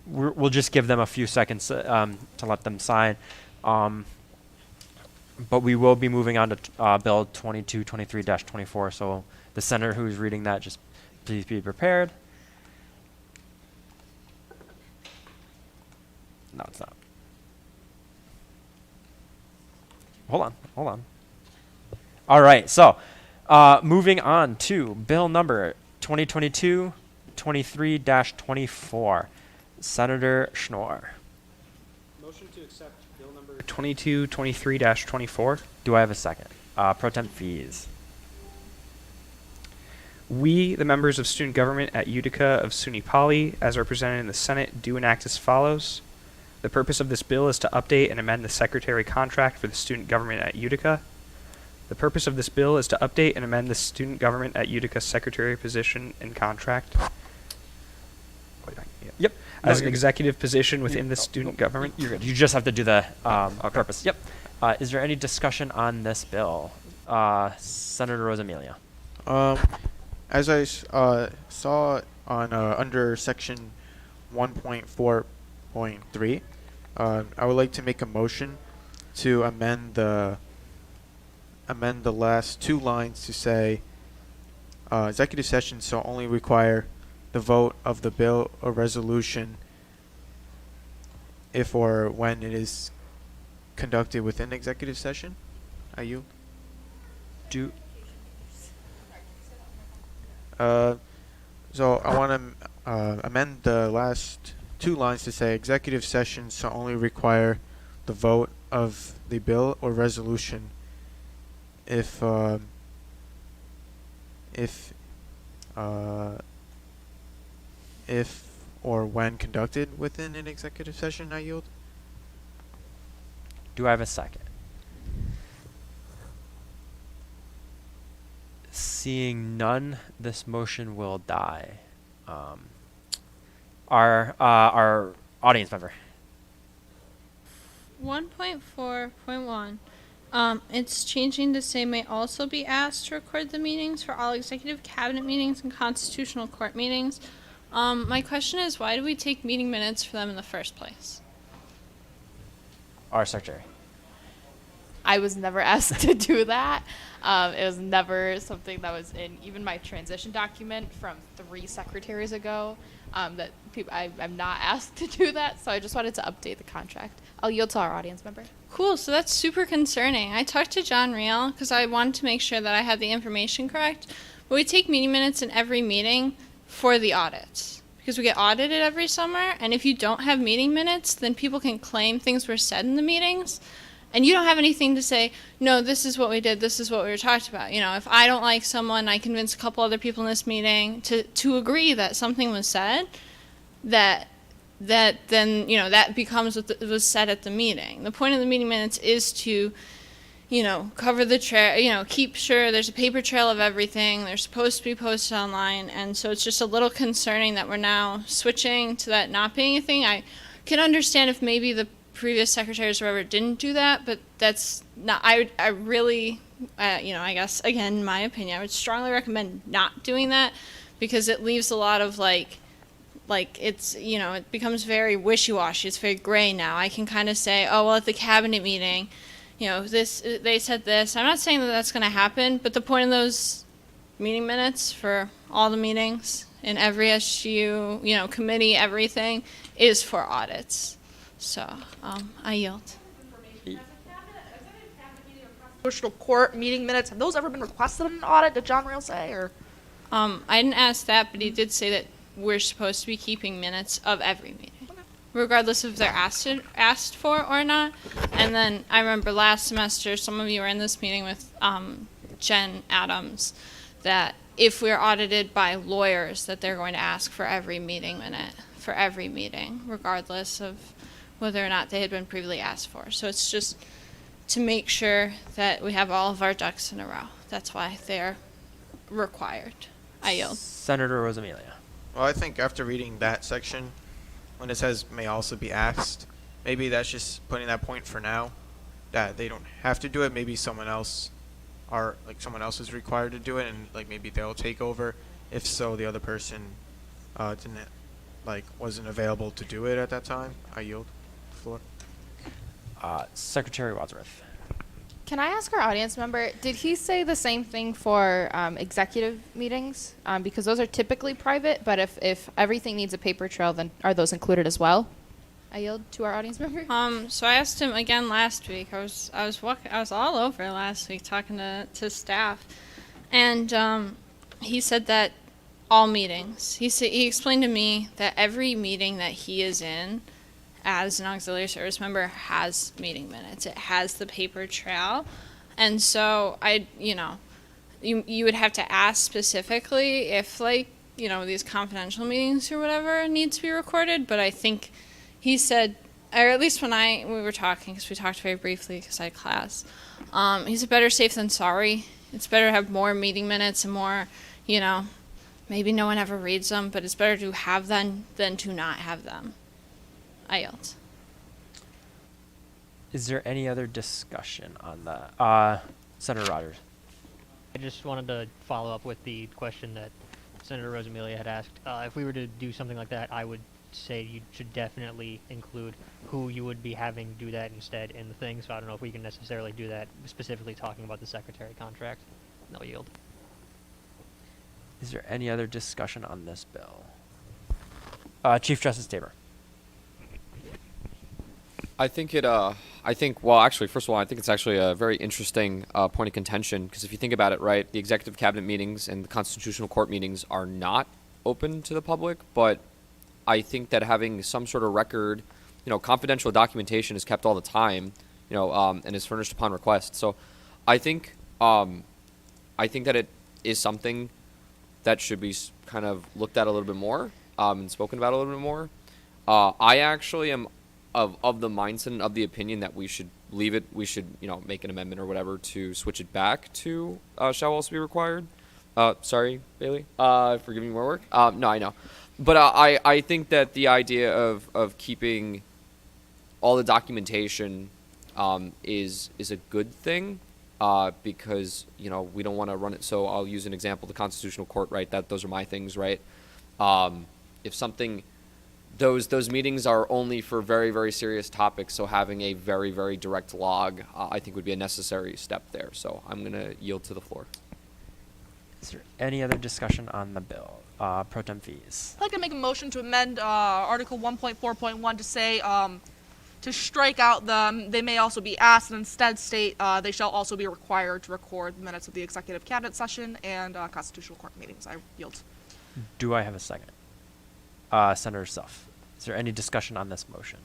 we'll just give them a few seconds to let them sign. But we will be moving on to Bill 2223-24. So the senator who's reading that, just please be prepared. No, it's not. Hold on. All right, so moving on to bill number 2022-23-24. Senator Schnorr. Motion to accept bill number 2223-24. Do I have a second? Pro Temp Fees. We, the members of student government at Utica of SUNY Poly, as represented in the Senate, do enact as follows. The purpose of this bill is to update and amend the secretary contract for the student government at Utica. The purpose of this bill is to update and amend the student government at Utica secretary position and contract. Yep. As an executive position within the student government. You're good. You just have to do the purpose. Yep. Is there any discussion on this bill? Senator Rosamilia. As I saw on under section 1.4.3, I would like to make a motion to amend the last two lines to say executive session shall only require the vote of the bill or resolution if or when it is conducted within executive session. Are you? So I want to amend the last two lines to say executive session shall only require the vote of the bill or resolution if or when conducted within an executive session. I yield. Do I have a second? Seeing none, this motion will die. Our audience member. 1.4.1. It's changing to say may also be asked to record the meetings for all executive cabinet meetings and constitutional court meetings. My question is, why do we take meeting minutes for them in the first place? Our secretary. I was never asked to do that. It was never something that was in even my transition document from 3 secretaries ago. That I'm not asked to do that, so I just wanted to update the contract. I'll yield to our audience member. Cool, so that's super concerning. I talked to John Riel because I wanted to make sure that I had the information correct. But we take meeting minutes in every meeting for the audits because we get audited every summer, and if you don't have meeting minutes, then people can claim things were said in the meetings. And you don't have anything to say, no, this is what we did, this is what we were talked about. You know, if I don't like someone, I convince a couple other people in this meeting to agree that something was said, that then, you know, that becomes what was said at the meeting. The point of the meeting minutes is to cover the trail, keep sure there's a paper trail of everything. They're supposed to be posted online. And so it's just a little concerning that we're now switching to that not being a thing. I can understand if maybe the previous secretaries or whatever didn't do that, but that's not, I really, I guess, again, in my opinion, I would strongly recommend not doing that because it leaves a lot of like it's, it becomes very wishy-washy. It's very gray now. I can kind of say, oh, well, at the cabinet meeting, they said this. I'm not saying that that's going to happen, but the point of those meeting minutes for all the meetings in every SGU, committee, everything, is for audits. So, I yield. Constitutional court meeting minutes, have those ever been requested in an audit, did John Real say, or? I didn't ask that, but he did say that we're supposed to be keeping minutes of every meeting, regardless if they're asked for or not. And then I remember last semester, some of you were in this meeting with Jen Adams, that if we're audited by lawyers, that they're going to ask for every meeting minute, for every meeting, regardless of whether or not they had been previously asked for. So it's just to make sure that we have all of our ducks in a row. That's why they're required. I yield. Senator Rosamelia. Well, I think after reading that section, when it says may also be asked, maybe that's just putting that point for now, that they don't have to do it. Maybe someone else is required to do it, and maybe they'll take over. If so, the other person wasn't available to do it at that time. I yield the floor. Secretary Wadsworth. Can I ask our audience member, did he say the same thing for executive meetings? Because those are typically private, but if everything needs a paper trail, then are those included as well? I yield to our audience member. So I asked him again last week. I was all over last week talking to staff, and he said that all meetings. He explained to me that every meeting that he is in as an auxiliary service member has meeting minutes. It has the paper trail. And so you would have to ask specifically if these confidential meetings or whatever need to be recorded. But I think he said, or at least when we were talking, because we talked very briefly because I had class, he said better safe than sorry. It's better to have more meeting minutes and more, maybe no one ever reads them, but it's better to have them than to not have them. I yield. Is there any other discussion on that? Senator Rogers. I just wanted to follow up with the question that Senator Rosamelia had asked. If we were to do something like that, I would say you should definitely include who you would be having do that instead in the thing. So I don't know if we can necessarily do that, specifically talking about the secretary contract. No yield. Is there any other discussion on this bill? Chief Justice Tabor. Well, actually, first of all, I think it's actually a very interesting point of contention, because if you think about it, right, the executive cabinet meetings and the constitutional court meetings are not open to the public, but I think that having some sort of record, confidential documentation is kept all the time, and is furnished upon request. So I think that it is something that should be kind of looked at a little bit more, and spoken about a little bit more. I actually am of the mindset and of the opinion that we should leave it. We should, make an amendment or whatever to switch it back to shall also be required. Sorry, Bailey, for giving me more work. No, I know. But I think that the idea of keeping all the documentation is a good thing, because, we don't want to run it. So I'll use an example, the Constitutional Court, right? Those are my things, right? If something... Those meetings are only for very, very serious topics, so having a very, very direct log, I think would be a necessary step there. So I'm going to yield to the floor. Is there any other discussion on the bill? Pro tem fees. I'd like to make a motion to amend Article 1.4.1 to say to strike out they may also be asked, and instead state they shall also be required to record minutes of the executive cabinet session and constitutional court meetings. I yield. Do I have a second? Senator Suff. Is there any discussion on this motion?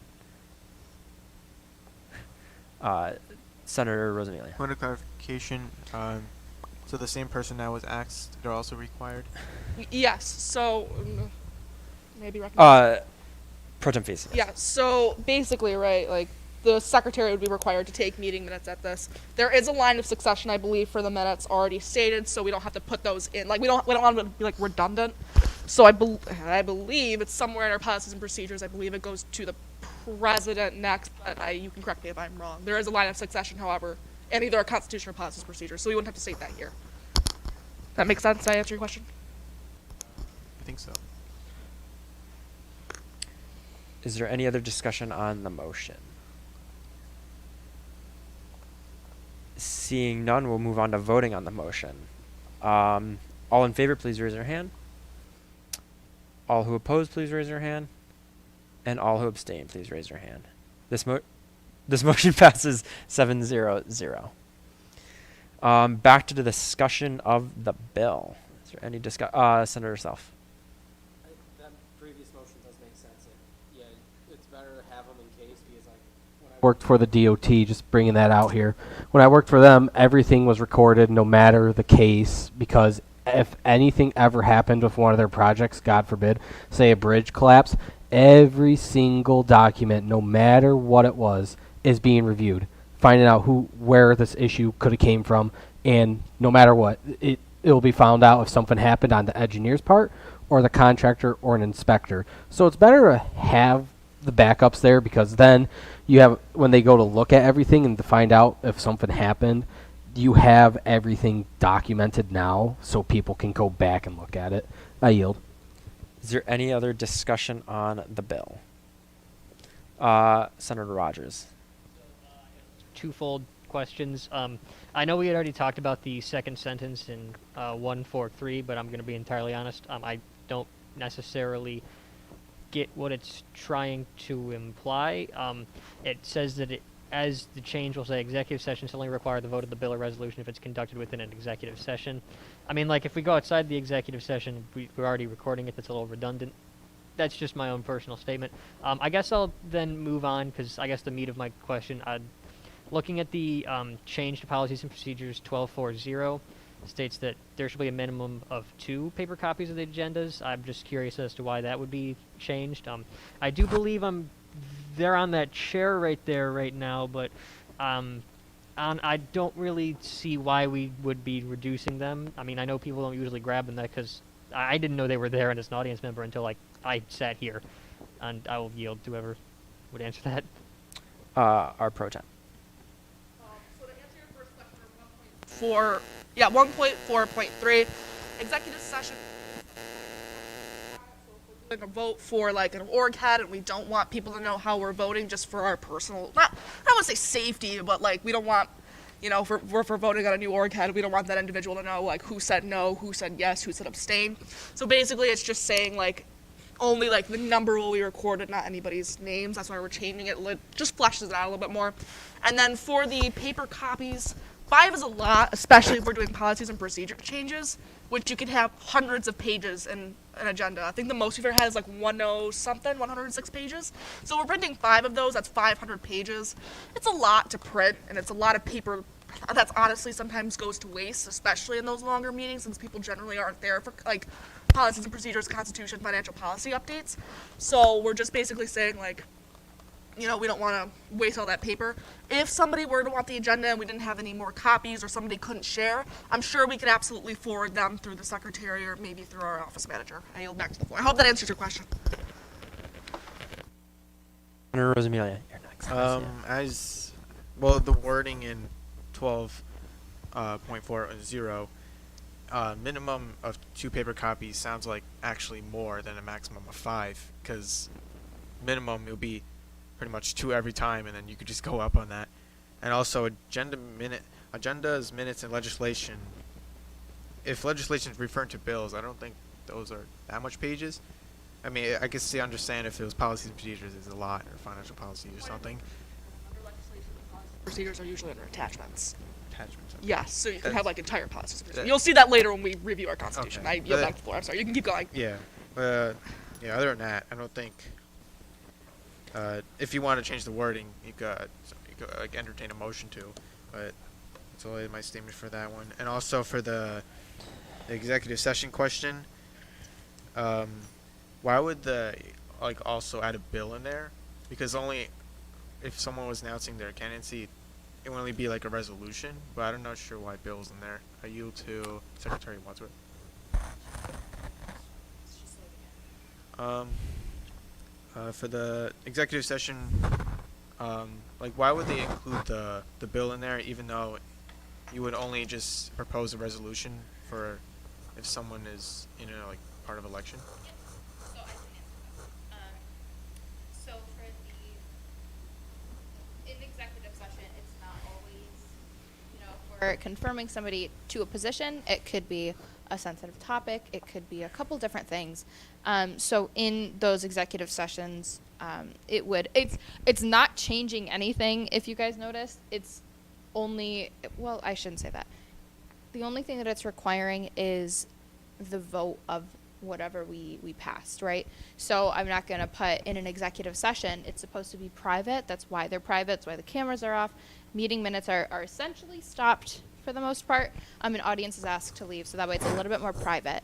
Senator Rosamelia. Point of clarification. So the same person that was asked, they're also required? Yes. So maybe recommend. Pro tem fees. Yeah. So basically, right, the secretary would be required to take meeting minutes at this. There is a line of succession, I believe, for the minutes already stated, so we don't have to put those in. Like we don't want them to be like redundant. So I believe it's somewhere in our policies and procedures. I believe it goes to the president next, but you can correct me if I'm wrong. There is a line of succession, however, in either our constitution or policies and procedures, so we wouldn't have to state that here. That makes sense? Did I answer your question? I think so. Is there any other discussion on the motion? Seeing none, we'll move on to voting on the motion. All in favor, please raise your hand. All who oppose, please raise your hand. And all who abstain, please raise your hand. This motion passes 7-0-0. Back to the discussion of the bill. Is there any Senator Self? That previous motion does make sense. It's better to have them in case because when I worked for the DOT, just bringing that out here. When I worked for them, everything was recorded no matter the case because if anything ever happened with one of their projects, God forbid, say a bridge collapse, every single document, no matter what it was, is being reviewed, finding out where this issue could have came from, and no matter what, it will be found out if something happened on the engineer's part or the contractor or an inspector. So it's better to have the backups there because then you have, when they go to look at everything and to find out if something happened, you have everything documented now so people can go back and look at it. I yield. Is there any other discussion on the bill? Senator Rogers. Twofold questions. I know we had already talked about the second sentence in 143, but I'm going to be entirely honest. I don't necessarily get what it's trying to imply. It says that as the change will say, executive sessions only require the vote of the bill or resolution if it's conducted within an executive session. I mean, like, if we go outside the executive session, we're already recording it, that's a little redundant. That's just my own personal statement. I guess I'll then move on, because I guess the meat of my question, looking at the change to policies and procedures 1240 states that there should be a minimum of 2 paper copies of the agendas. I'm just curious as to why that would be changed. I do believe they're on that chair right there right now, but I don't really see why we would be reducing them. I mean, I know people don't usually grab them because I didn't know they were there and as an audience member until I sat here, and I will yield to whoever would answer that. Our pro tem. So to answer your first question, 1.4.3, executive session. Doing a vote for like an org head, and we don't want people to know how we're voting just for our personal, I don't want to say safety, but like we don't want, if we're voting on a new org head, we don't want that individual to know like who said no, who said yes, who said abstain. So basically it's just saying like only like the number will be recorded, not anybody's names. That's why we're changing it. It just fleshes it out a little bit more. And then for the paper copies, 5 is a lot, especially if we're doing policies and procedure changes, which you can have hundreds of pages in an agenda. I think the most we've ever had is like 106 pages. So we're printing 5 of those, that's 500 pages. It's a lot to print, and it's a lot of paper that's honestly sometimes goes to waste, especially in those longer meetings, since people generally aren't there for like policies and procedures, constitution, financial policy updates. So we're just basically saying like, we don't want to waste all that paper. If somebody were to want the agenda and we didn't have any more copies or somebody couldn't share, I'm sure we could absolutely forward them through the secretary or maybe through our office manager. I yield back to the floor. I hope that answers your question. Senator Rosamilia, you're next. As well, the wording in 12.40, minimum of 2 paper copies sounds like actually more than a maximum of 5, because minimum will be pretty much 2 every time, and then you could just go up on that. And also agendas, minutes, and legislation. If legislation is referring to bills, I don't think those are that much pages. I mean, I guess I understand if it was policies and procedures is a lot, or financial policy or something. Under legislation, policies and procedures are usually under attachments. Attachments. Okay. Yes, so you can have like entire policies and procedures. That- You'll see that later when we review our constitution. Okay. I yield back to the floor. I'm sorry, you can keep going. Yeah. Other than that, I don't think. If you want to change the wording, you could like entertain a motion to, but that's only my statement for that one. And also for the executive session question, why would also add a bill in there? Because if someone was announcing their candidacy, it would only be like a resolution, but I'm not sure why Bill's in there. I yield to Secretary Wadsworth. For the executive session, like why would they include the bill in there, even though you would only just propose a resolution for if someone is like part of election? So I can answer that. So for in executive session, it's not always, if we're confirming somebody to a position, it could be a sensitive topic, it could be a couple different things. So in those executive sessions, it's not changing anything. If you guys noticed, it's only, well, I shouldn't say that. The only thing that it's requiring is the vote of whatever we passed, right? So I'm not going to put in an executive session. It's supposed to be private. That's why they're private. That's why the cameras are off. Meeting minutes are essentially stopped for the most part. An audience is asked to leave, so that way it's a little bit more private.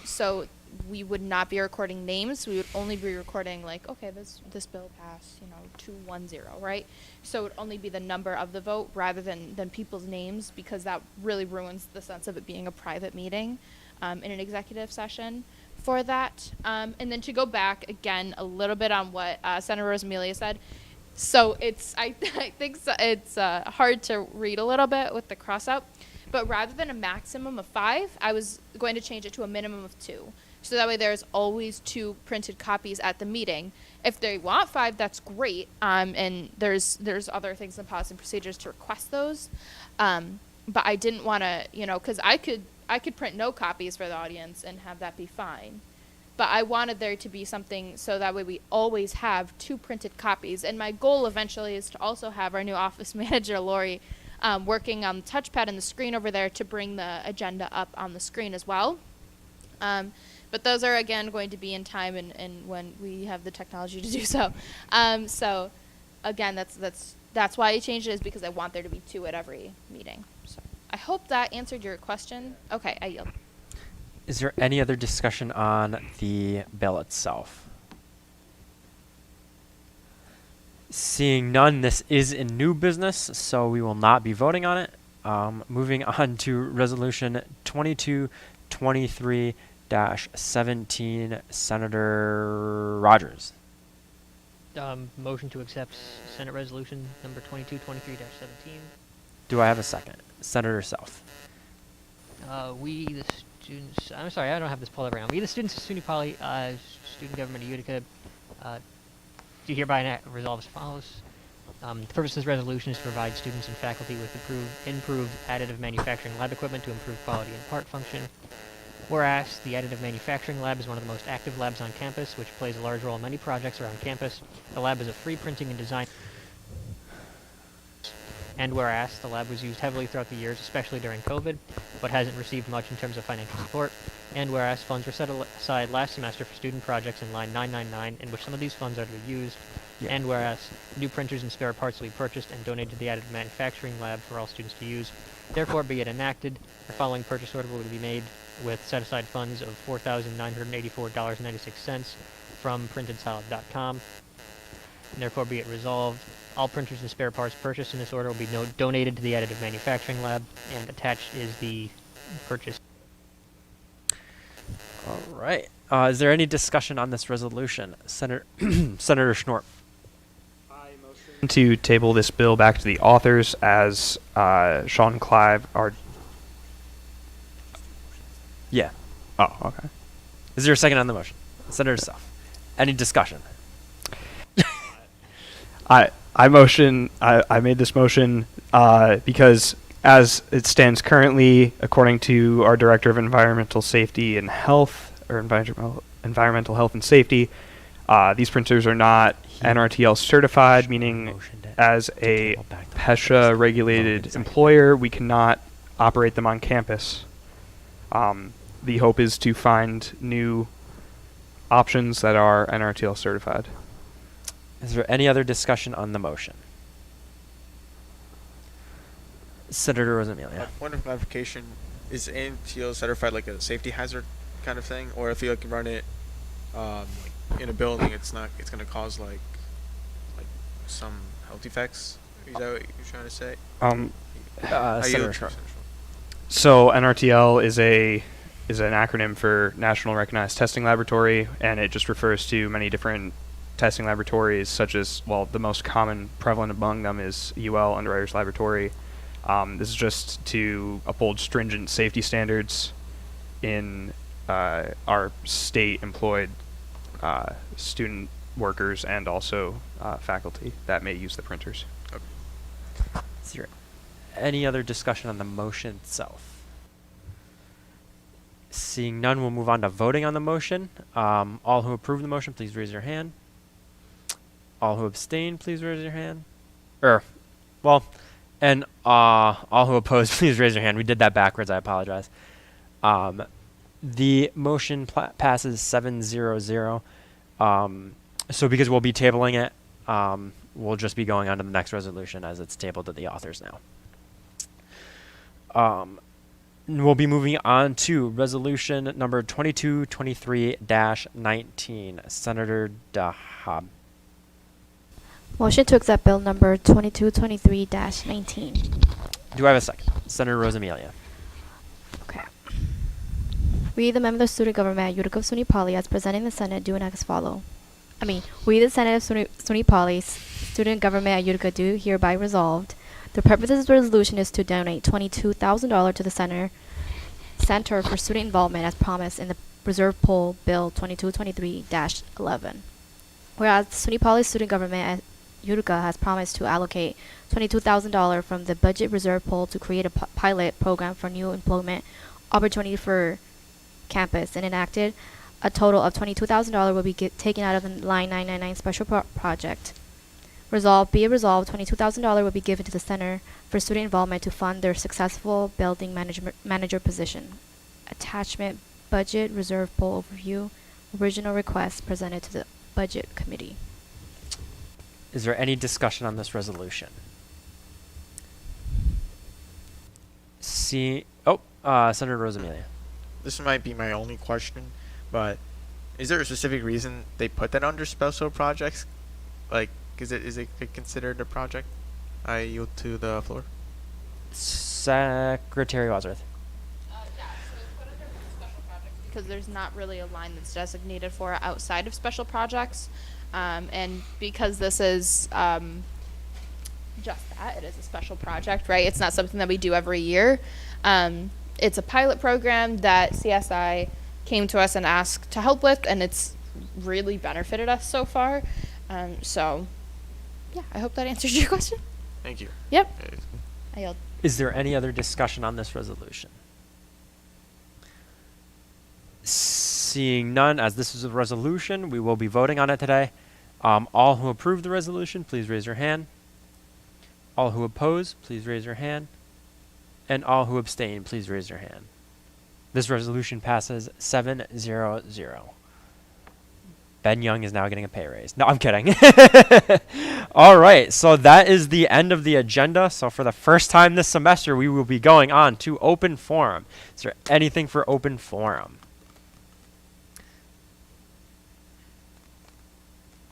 So we would not be recording names. We would only be recording like, okay, this bill passed, 210, right? So it would only be the number of the vote rather than people's names, because that really ruins the sense of it being a private meeting in an executive session for that. And then to go back again a little bit on what Senator Rosamelia said. So I think it's hard to read a little bit with the cross out. But rather than a maximum of 5, I was going to change it to a minimum of 2. So that way there's always 2 printed copies at the meeting. If they want 5, that's great. And there's other things in policy and procedures to request those. But I didn't want to, because I could print no copies for the audience and have that be fine. But I wanted there to be something so that way we always have 2 printed copies. And my goal eventually is to also have our new office manager, Lori, working on the touchpad and the screen over there to bring the agenda up on the screen as well. But those are, again, going to be in time and when we have the technology to do so. So, again, that's why I changed it, is because I want there to be 2 at every meeting. So I hope that answered your question. Okay, I yield. Is there any other discussion on the bill itself? Seeing none, this is in new business, so we will not be voting on it. Moving on to Resolution 2223-17, Senator Rogers. Motion to accept Senate Resolution number 2223-17. Do I have a second? Senator South. We, the students, I'm sorry, I don't have this pulled around. We, the students of SUNY Poly, Student Government of Utica, do hereby resolve as follows. The purpose of this resolution is to provide students and faculty with improved additive manufacturing lab equipment to improve quality and part function. Whereas the additive manufacturing lab is one of the most active labs on campus, which plays a large role in many projects around campus. The lab is a free printing and design. And whereas the lab was used heavily throughout the years, especially during COVID, but hasn't received much in terms of financial support. And whereas funds were set aside last semester for student projects in line 999, in which some of these funds are to be used. Yeah. And whereas new printers and spare parts will be purchased and donated to the additive manufacturing lab for all students to use. Therefore, be it enacted, the following purchase order will be made with set-aside funds of $4,984.96 from printedsolid.com. And therefore, be it resolved, all printers and spare parts purchased in this order will be donated to the additive manufacturing lab, and attached is the purchase. All right. Is there any discussion on this resolution? Senator Schnorr. To table this bill back to the authors as Sean and Clive are. Yeah. Oh, okay. Is there a second on the motion? Senator South. Any discussion? I made this motion because as it stands currently, according to our Director of Environmental Safety and Health, or Environmental Health and Safety, these printers are not NRTL certified, meaning as a PESHA regulated employer, we cannot operate them on campus. The hope is to find new options that are NRTL certified. Is there any other discussion on the motion? Senator Rosamelia. Point of clarification, is NTO certified like a safety hazard kind of thing? Or if you can run it in a building, it's going to cause like some health effects. Is that what you're trying to say? Senator yield Schroeder. So NRTL is an acronym for National Recognized Testing Laboratory, and it just refers to many different testing laboratories, such as, well, the most common prevalent among them is UL Underwriters Laboratory. This is just to uphold stringent safety standards in our state-employed student workers and also faculty that may use the printers. Is there any other discussion on the motion itself? Seeing none, we'll move on to voting on the motion. All who approve the motion, please raise your hand. All who abstain, please raise your hand. And all who oppose, please raise your hand. We did that backwards. I apologize. The motion passes 7-0-0. So because we'll be tabling it, we'll just be going on to the next resolution as it's tabled to the authors now. We'll be moving on to resolution number 2223-19. Senator Dahab. Motion to accept bill number 2223-19. Do I have a second? Senator Rosamilia. Okay. We, the members of student government at Utica SUNY Poly, as presented in the Senate, do as follow. We, the Senate of SUNY Poly, student government at Utica, do hereby resolved. The purpose of this resolution is to donate $22,000 to the Center for Student Involvement as promised in the Reserve Poll Bill 2223-11. Whereas SUNY Poly student government at Utica has promised to allocate $22,000 from the budget reserve pool to create a pilot program for new employment opportunity for campus and enacted, a total of $22,000 will be taken out of the line 999 special project. Resolved, be it resolved, $22,000 will be given to the Center for Student Involvement to fund their successful building manager position. Attachment, budget reserve pool overview, original request presented to the Budget Committee. Is there any discussion on this resolution? Senator Rosamilia. This might be my only question, but is there a specific reason they put that under special projects? Like, is it considered a project? I yield to the floor. Secretary Wadsworth. Yeah, so it's put under special projects because there's not really a line that's designated for outside of special projects. And because this is just that, it is a special project, right? It's not something that we do every year. It's a pilot program that CSI came to us and asked to help with, and it's really benefited us so far. So, yeah, I hope that answers your question. Thank you. Yep. I yield. Is there any other discussion on this resolution? Seeing none, as this is a resolution, we will be voting on it today. All who approve the resolution, please raise your hand. All who oppose, please raise your hand. And all who abstain, please raise your hand. This resolution passes 7-0-0. Ben Young is now getting a pay raise. No, I'm kidding. All right, so that is the end of the agenda. So for the first time this semester, we will be going on to open forum. Is there anything for open forum?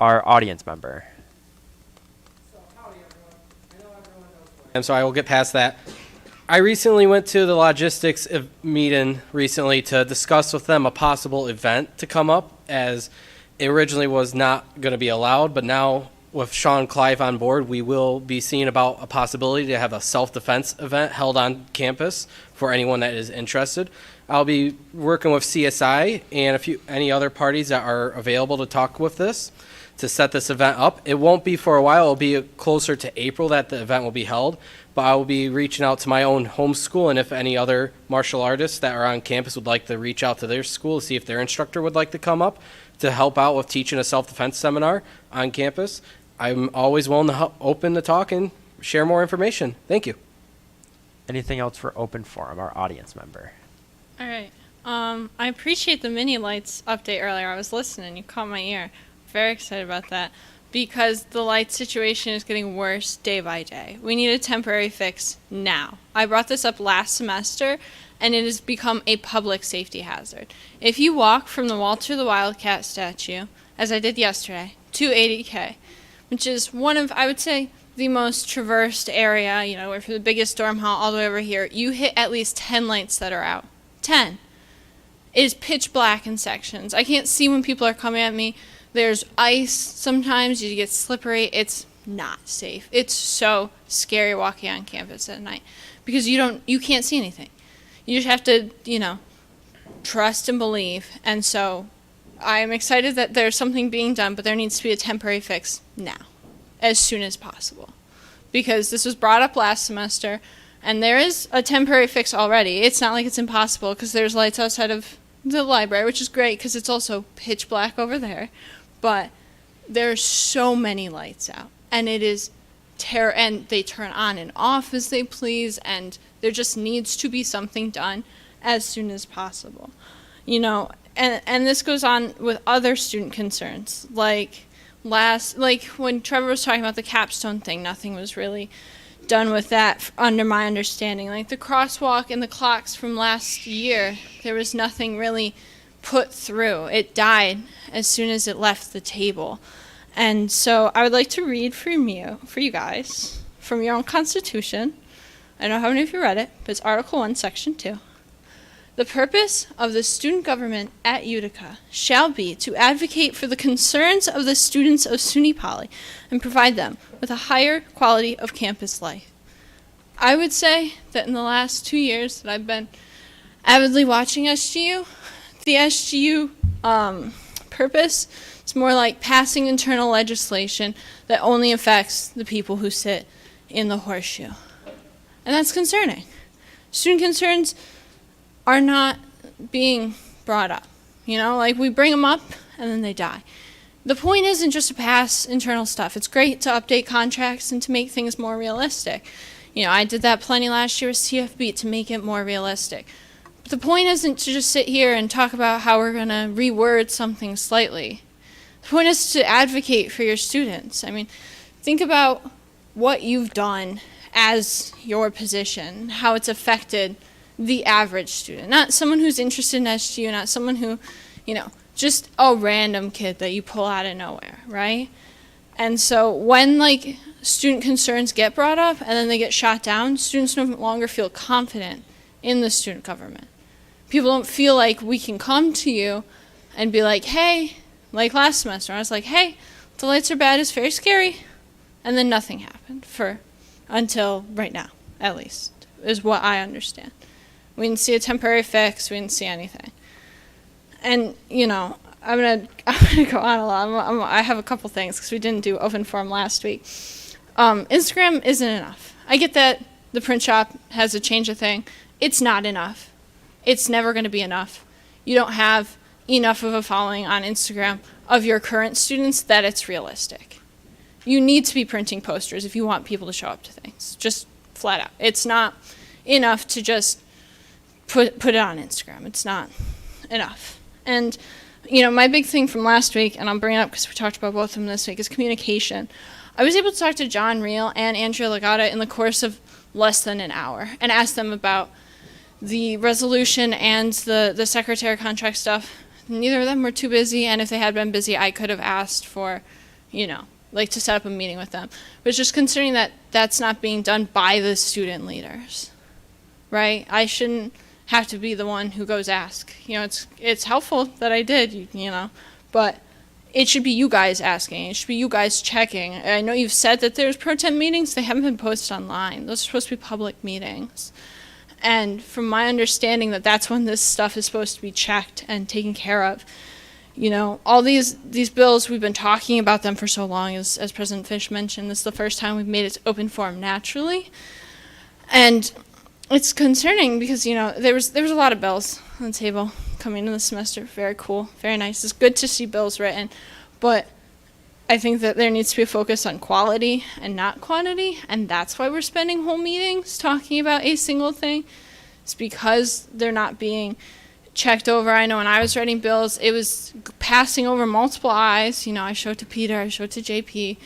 Our audience member. And so I will get past that. I recently went to the logistics meeting recently to discuss with them a possible event to come up, as it originally was not going to be allowed, but now with Sean Clive on board, we will be seeing about a possibility to have a self-defense event held on campus for anyone that is interested. I'll be working with CSI and any other parties that are available to talk with this to set this event up. It won't be for a while. It'll be closer to April that the event will be held, but I will be reaching out to my own home school, and if any other martial artists that are on campus would like to reach out to their school to see if their instructor would like to come up to help out with teaching a self-defense seminar on campus, I'm always willing to open to talk and share more information. Thank you. Anything else for open forum, our audience member? All right. I appreciate the mini lights update earlier. I was listening. You caught my ear. Very excited about that because the light situation is getting worse day by day. We need a temporary fix now. I brought this up last semester, and it has become a public safety hazard. If you walk from the Walter the Wildcat statue, as I did yesterday, to 80K, which is one of, I would say, the most traversed area, you know, where from the biggest dorm hall all the way over here, you hit at least 10 lights that are out. 10. It is pitch black in sections. I can't see when people are coming at me. There's ice sometimes. You get slippery. It's not safe. It's so scary walking on campus at night because you can't see anything. You just have to, you know, trust and believe. And so I'm excited that there's something being done, but there needs to be a temporary fix now, as soon as possible. Because this was brought up last semester, and there is a temporary fix already. It's not like it's impossible, because there's lights outside of the library, which is great, because it's also pitch black over there. But there's so many lights out, and it is and they turn on and off as they please, and there just needs to be something done as soon as possible. You know, and this goes on with other student concerns, like when Trevor was talking about the capstone thing, nothing was really done with that under my understanding. Like the crosswalk and the clocks from last year, there was nothing really put through. It died as soon as it left the table. And so I would like to read for you guys, from your own Constitution. I don't know how many of you read it, but it's Article 1, Section 2. The purpose of the student government at Utica shall be to advocate for the concerns of the students of SUNY Poly and provide them with a higher quality of campus life. I would say that in the last 2 years that I've been avidly watching SGU, the SGU purpose is more like passing internal legislation that only affects the people who sit in the horseshoe. And that's concerning. Student concerns are not being brought up. You know, like we bring them up and then they die. The point isn't just to pass internal stuff. It's great to update contracts and to make things more realistic. You know, I did that plenty last year with CFB to make it more realistic. But the point isn't to just sit here and talk about how we're going to reword something slightly. The point is to advocate for your students. I mean, think about what you've done as your position, how it's affected the average student, not someone who's interested in SGU, not someone who, you know, just a random kid that you pull out of nowhere, right? And so when, like, student concerns get brought up and then they get shot down, students no longer feel confident in the student government. People don't feel like we can come to you and be like, hey, like last semester, I was like, hey, the lights are bad, it's very scary, and then nothing happened until right now, at least, is what I understand. We didn't see a temporary fix. We didn't see anything. And, you know, I'm gonna go on a lot. I have a couple things because we didn't do open forum last week. Instagram isn't enough. I get that the print shop has to change a thing. It's not enough. It's never going to be enough. You don't have enough of a following on Instagram of your current students that it's realistic. You need to be printing posters if you want people to show up to things. Just flat out. It's not enough to just put it on Instagram. It's not enough. And, you know, my big thing from last week, and I'm bringing it up because we talked about both of them this week, is communication. I was able to talk to John Reel and Andrea Legata in the course of less than an hour and ask them about the resolution and the secretary contract stuff. Neither of them were too busy, and if they had been busy, I could have asked for, you know, like to set up a meeting with them. But it's just considering that that's not being done by the student leaders, right? I shouldn't have to be the one who goes ask. You know, it's helpful that I did, you know, but it should be you guys asking. It should be you guys checking. I know you've said that there's pro tem meetings. They haven't been posted online. Those are supposed to be public meetings. And from my understanding that's when this stuff is supposed to be checked and taken care of. You know, all these bills, we've been talking about them for so long, as President Fish mentioned. This is the first time we've made it open forum naturally. And it's concerning because, you know, there was a lot of bills on the table coming in the semester. Very cool, very nice. It's good to see bills written, but I think that there needs to be a focus on quality and not quantity, and that's why we're spending whole meetings talking about a single thing. It's because they're not being checked over. I know when I was writing bills, it was passing over multiple eyes. You know, I showed it to Peter, I showed it to JP,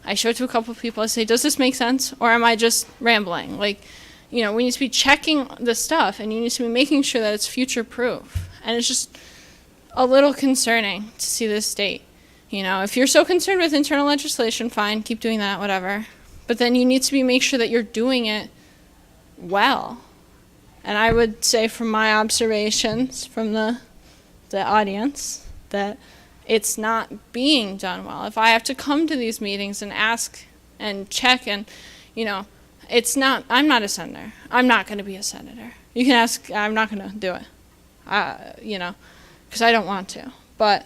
I showed it to a couple of people. I say, does this make sense, or am I just rambling? Like, you know, we need to be checking the stuff, and you need to be making sure that it's future-proof. And it's just a little concerning to see the state You know, if you're so concerned with internal legislation, fine, keep doing that, whatever. But then you need to make sure that you're doing it well. And I would say from my observations from the audience that it's not being done well. If I have to come to these meetings and ask and check and, you know, I'm not a senator. I'm not going to be a senator. You can ask, I'm not going to do it, you know, because I don't want to. But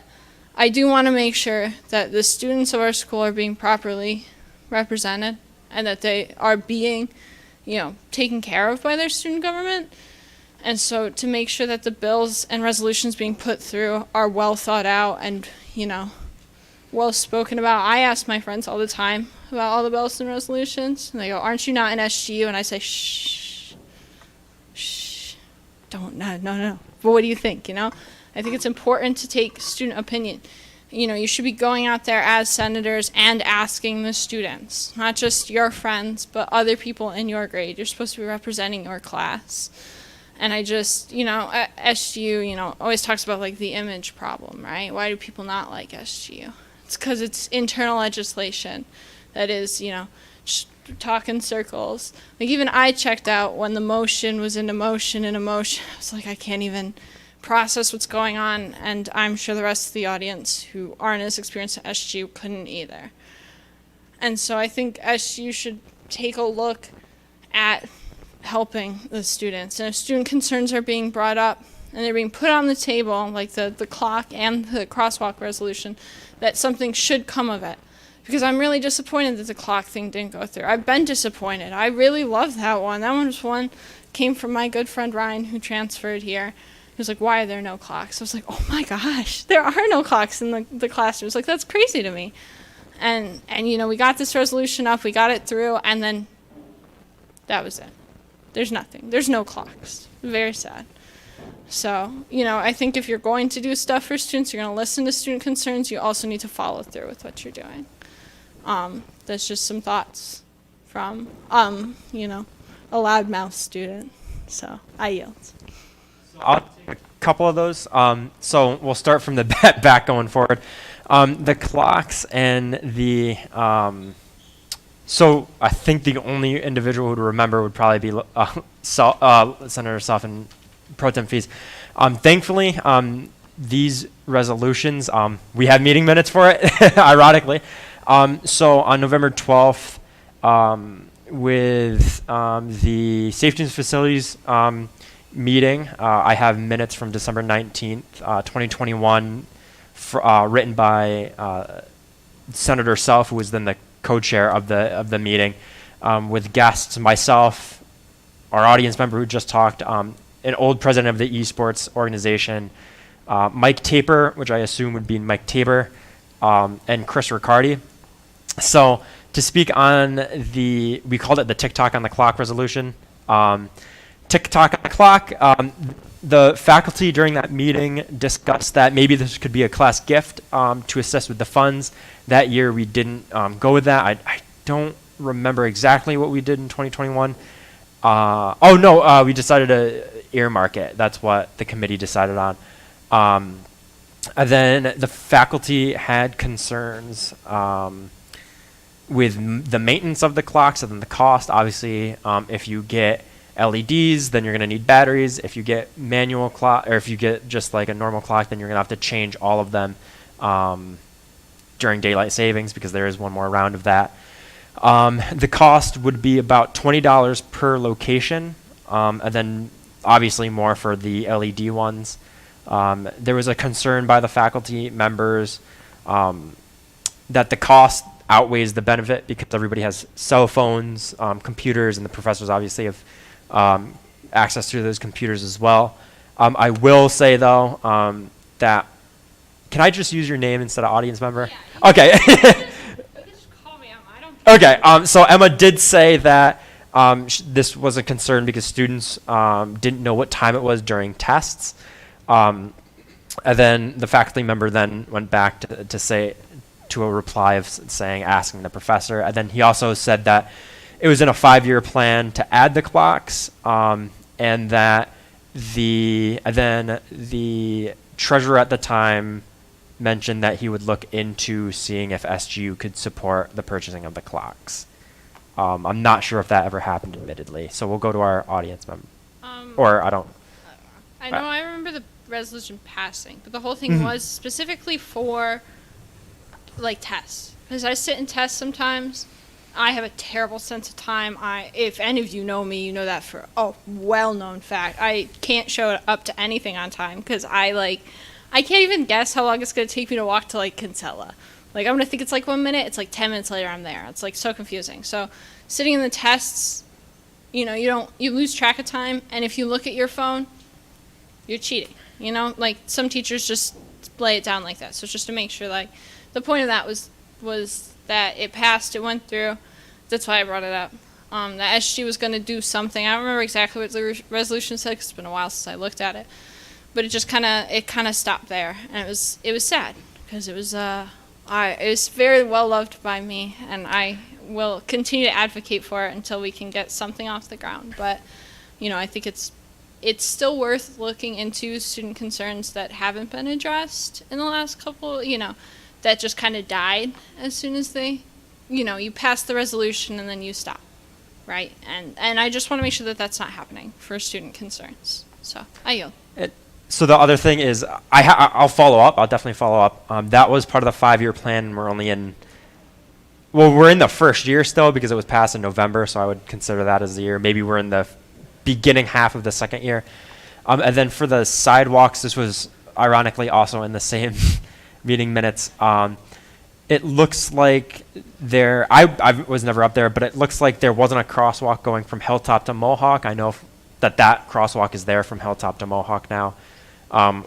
I do want to make sure that the students of our school are being properly represented and that they are being, you know, taken care of by their student government. And so to make sure that the bills and resolutions being put through are well thought out and, you know, well spoken about. I ask my friends all the time about all the bills and resolutions, and they go, "Aren't you not in SGU?" And I say, "Shh, shh, no. But what do you think, you know? I think it's important to take student opinion. You know, you should be going out there as senators and asking the students, not just your friends, but other people in your grade. You're supposed to be representing your class." And I just, you know, SGU, you know, always talks about like the image problem, right? Why do people not like SGU? It's because it's internal legislation that is, you know, just talk in circles. Like even I checked out when the motion was in a motion. I was like, I can't even process what's going on, and I'm sure the rest of the audience who aren't as experienced at SGU couldn't either. And so I think SGU should take a look at helping the students. And if student concerns are being brought up and they're being put on the table, like the clock and the crosswalk resolution, that something should come of it. Because I'm really disappointed that the clock thing didn't go through. I've been disappointed. I really loved that one. That one came from my good friend Ryan, who transferred here. He was like, "Why are there no clocks?" I was like, "Oh my gosh, there are no clocks in the classrooms." Like, that's crazy to me. And you know, we got this resolution up, we got it through, and then that was it. There's nothing. There's no clocks. Very sad. So, you know, I think if you're going to do stuff for students, you're going to listen to student concerns, you also need to follow through with what you're doing. That's just some thoughts from, you know, a loudmouth student. So, I yield. I'll take a couple of those. So we'll start from the back going forward. The clocks and the so I think the only individual who would remember would probably be Senator Suff and Pro Tem Fees. Thankfully, these resolutions, we have meeting minutes for it, ironically. So on November 12th, with the Safety and Facilities meeting, I have minutes from December 19th, 2021, written by Senator Self, who was then the co-chair of the meeting, with guests, myself, our audience member who just talked, an old president of the esports organization, Mike Taper, which I assume would be Mike Tabor, and Chris Riccardi. So to speak on we called it the TikTok on the clock resolution. TikTok on the clock. The faculty during that meeting discussed that maybe this could be a class gift to assist with the funds. That year we didn't go with that. I don't remember exactly what we did in 2021. We decided to earmark it. That's what the committee decided on. And then the faculty had concerns with the maintenance of the clocks and then the cost. Obviously, if you get LEDs, then you're going to need batteries. If you get manual clock, or if you get just like a normal clock, then you're going to have to change all of them during daylight savings, because there is one more round of that. The cost would be about $20 per location, and then obviously more for the LED ones. There was a concern by the faculty members that the cost outweighs the benefit because everybody has cell phones, computers, and the professors obviously have access to those computers as well. I will say though that, can I just use your name instead of audience member? Yeah, okay. You can just call me Emma. I don't care. So Emma did say that this was a concern because students didn't know what time it was during tests. And then the faculty member then went back to say, to a reply of asking the professor. And then he also said that it was in a 5-year plan to add the clocks, and that the treasurer at the time mention that he would look into seeing if SGU could support the purchasing of the clocks. I'm not sure if that ever happened, admittedly. So we'll go to our audience member. Or I don't. I know I remember the resolution passing, but the whole thing was specifically for like tests. Because I sit in tests sometimes. I have a terrible sense of time. If any of you know me, you know that for a well-known fact. I can't show up to anything on time because I can't even guess how long it's going to take me to walk to like Kinsella. Like, I'm going to think it's like 1 minute. It's like 10 minutes later I'm there. It's like so confusing. So sitting in the tests, you lose track of time. And if you look at your phone, you're cheating. Like some teachers just lay it down like that. So just to make sure, like, the point of that was that it passed, it went through. That's why I brought it up. That SG was going to do something. I don't remember exactly what the resolution said because it's been a while since I looked at it. But it just kind of stopped there, and it was sad because it was very well loved by me, and I will continue to advocate for it until we can get something off the ground. But I think it's still worth looking into student concerns that haven't been addressed in the last couple. That just kind of died as soon as they, you pass the resolution and then you stop, right? And I just want to make sure that that's not happening for student concerns. So I yield. So the other thing is, I'll follow up. I'll definitely follow up. That was part of the 5-year plan, and we're in the first year still because it was passed in November, so I would consider that as the year. Maybe we're in the beginning half of the second year. And then for the sidewalks, this was ironically also in the same meeting minutes. It looks like I was never up there, but it looks like there wasn't a crosswalk going from Hilltop to Mohawk. I know that crosswalk is there from Hilltop to Mohawk now,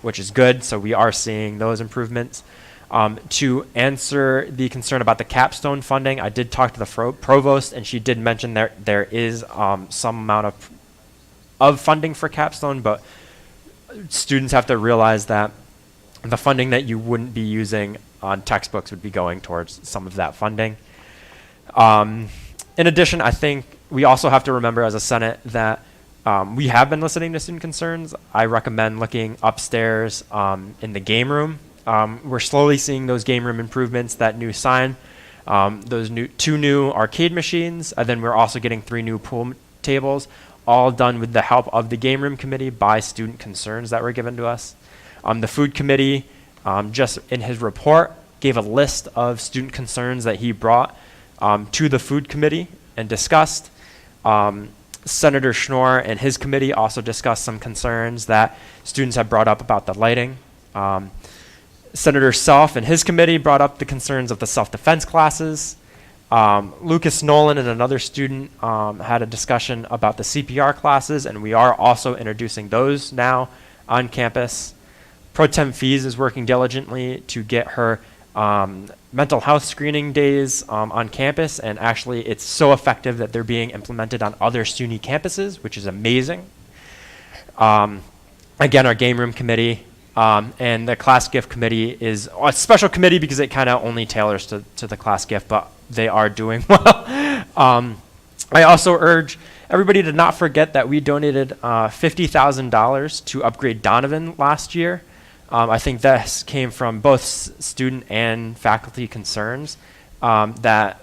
which is good. So we are seeing those improvements. To answer the concern about the capstone funding, I did talk to the provost, and she did mention there is some amount of funding for capstone, but students have to realize that the funding that you wouldn't be using on textbooks would be going towards some of that funding. In addition, I think we also have to remember as a Senate that we have been listening to student concerns. I recommend looking upstairs in the game room. We're slowly seeing those game room improvements, that new sign, those two new arcade machines, and then we're also getting 3 new pool tables, all done with the help of the game room committee by student concerns that were given to us. The food committee, just in his report, gave a list of student concerns that he brought to the food committee and discussed. Senator Schnorr and his committee also discussed some concerns that students have brought up about the lighting. Senator Self and his committee brought up the concerns of the self-defense classes. Lucas Nolan and another student had a discussion about the CPR classes, and we are also introducing those now on campus. Pro Tem Fees is working diligently to get her mental health screening days on campus, and actually it's so effective that they're being implemented on other SUNY campuses, which is amazing. Again, our game room committee and the class gift committee is a special committee because it kind of only tailors to the class gift, but they are doing well. I also urge everybody to not forget that we donated $50,000 to upgrade Donovan last year. I think this came from both student and faculty concerns that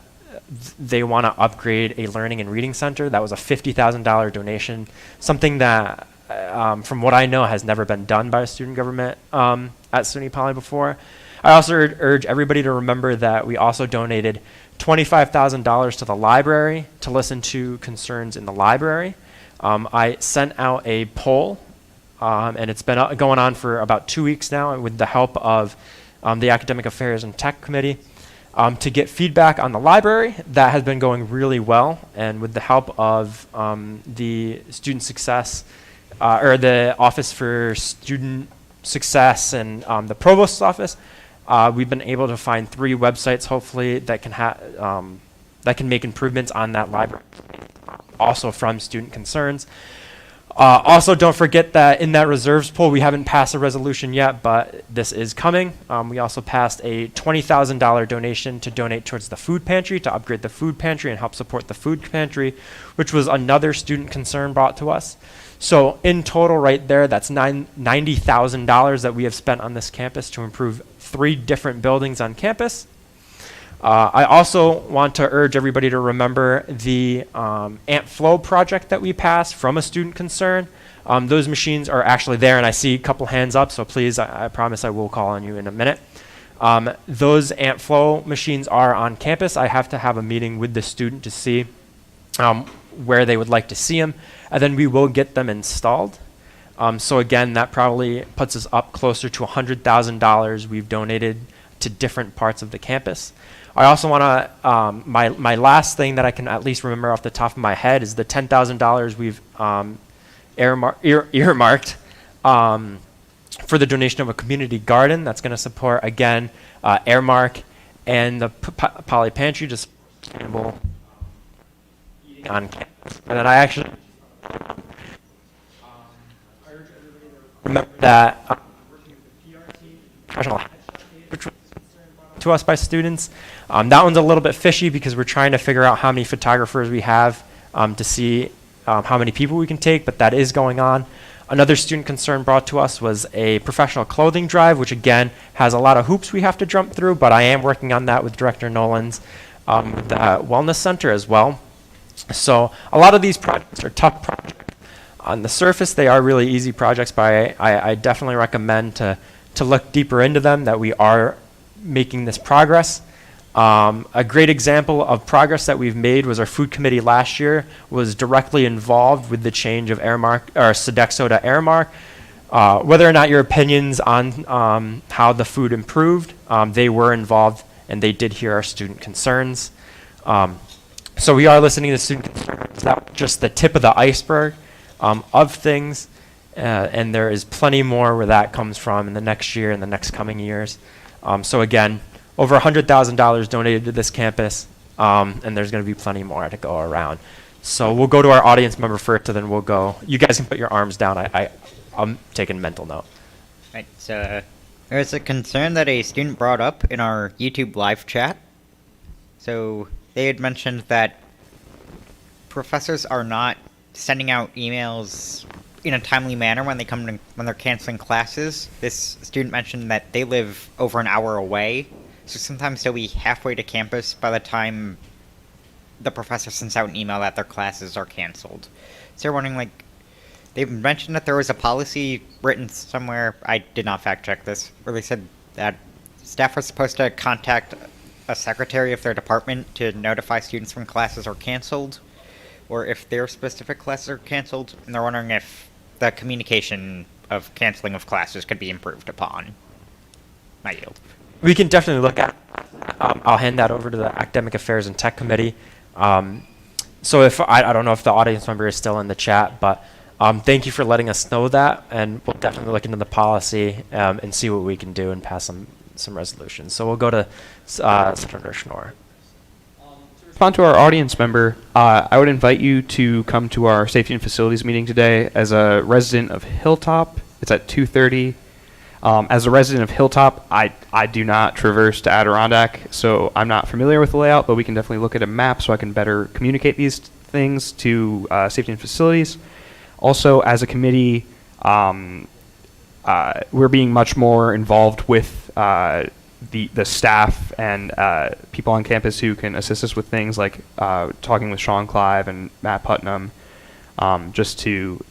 they want to upgrade a learning and reading center. That was a $50,000 donation, something that, from what I know, has never been done by a student government at SUNY Poly before. I also urge everybody to remember that we also donated $25,000 to the library to listen to concerns in the library. I sent out a poll, and it's been going on for about 2 weeks now with the help of the Academic Affairs and Tech Committee to get feedback on the library. That has been going really well, and with the help of the Student Success, or the Office for Student Success and the Provost's Office, we've been able to find 3 websites, hopefully, that can make improvements on that library, also from student concerns. Also, don't forget that in that reserves pool, we haven't passed a resolution yet, but this is coming. We also passed a $20,000 donation to donate towards the food pantry, to upgrade the food pantry and help support the food pantry, which was another student concern brought to us. So in total right there, that's $90,000 that we have spent on this campus to improve 3 different buildings on campus. I also want to urge everybody to remember the Ant Flow project that we passed from a student concern. Those machines are actually there, and I see a couple hands up, so please, I promise I will call on you in a minute. Those Ant Flow machines are on campus. I have to have a meeting with the student to see where they would like to see them, and then we will get them installed. So again, that probably puts us up closer to $100,000 we've donated to different parts of the campus. I also want to, my last thing that I can at least remember off the top of my head is the $10,000 we've earmarked for the donation of a community garden. That's going to support, again, Airmark and the Poly Pantry, just sustainable eating on campus. And then I actually remember that professional which was to us by students. That one's a little bit fishy because we're trying to figure out how many photographers we have to see how many people we can take, but that is going on. Another student concern brought to us was a professional clothing drive, which again has a lot of hoops we have to jump through, but I am working on that with Director Nolan's the Wellness Center as well. So a lot of these projects are tough projects. On the surface, they are really easy projects, but I definitely recommend to look deeper into them, that we are making this progress. A great example of progress that we've made was our food committee last year was directly involved with the change of Airmark or Sodexo to Airmark. Whether or not your opinions on how the food improved, they were involved and they did hear our student concerns. So we are listening to student concerns. That's just the tip of the iceberg of things, and there is plenty more where that comes from in the next year and the next coming years. So again, over $100,000 donated to this campus, and there's going to be plenty more to go around. So we'll go to our audience member first, and then we'll go. You guys can put your arms down. I'm taking mental note. Right, so there's a concern that a student brought up in our YouTube live chat. So they had mentioned that professors are not sending out emails in a timely manner when when they're canceling classes. This student mentioned that they live over an hour away, so sometimes they'll be halfway to campus by the time the professor sends out an email that their classes are canceled. So they're wondering, like, they've mentioned that there was a policy written somewhere, I did not fact check this, where they said that staff are supposed to contact a secretary of their department to notify students when classes are canceled, or if their specific classes are canceled, and they're wondering if the communication of canceling of classes could be improved upon. I yield. We can definitely look at. I'll hand that over to the Academic Affairs and Tech Committee. So if I don't know if the audience member is still in the chat, but thank you for letting us know that, and we'll definitely look into the policy and see what we can do and pass some resolutions. So we'll go to Senator Schnorr. Respond to our audience member, I would invite you to come to our safety and facilities meeting today. As a resident of Hilltop, it's at 2:30. As a resident of Hilltop, I do not traverse to Adirondack, so I'm not familiar with the layout, but we can definitely look at a map so I can better communicate these things to safety and facilities. Also, as a committee, we're being much more involved with the staff and people on campus who can assist us with things like talking with Sean Clive and Matt Putnam, just to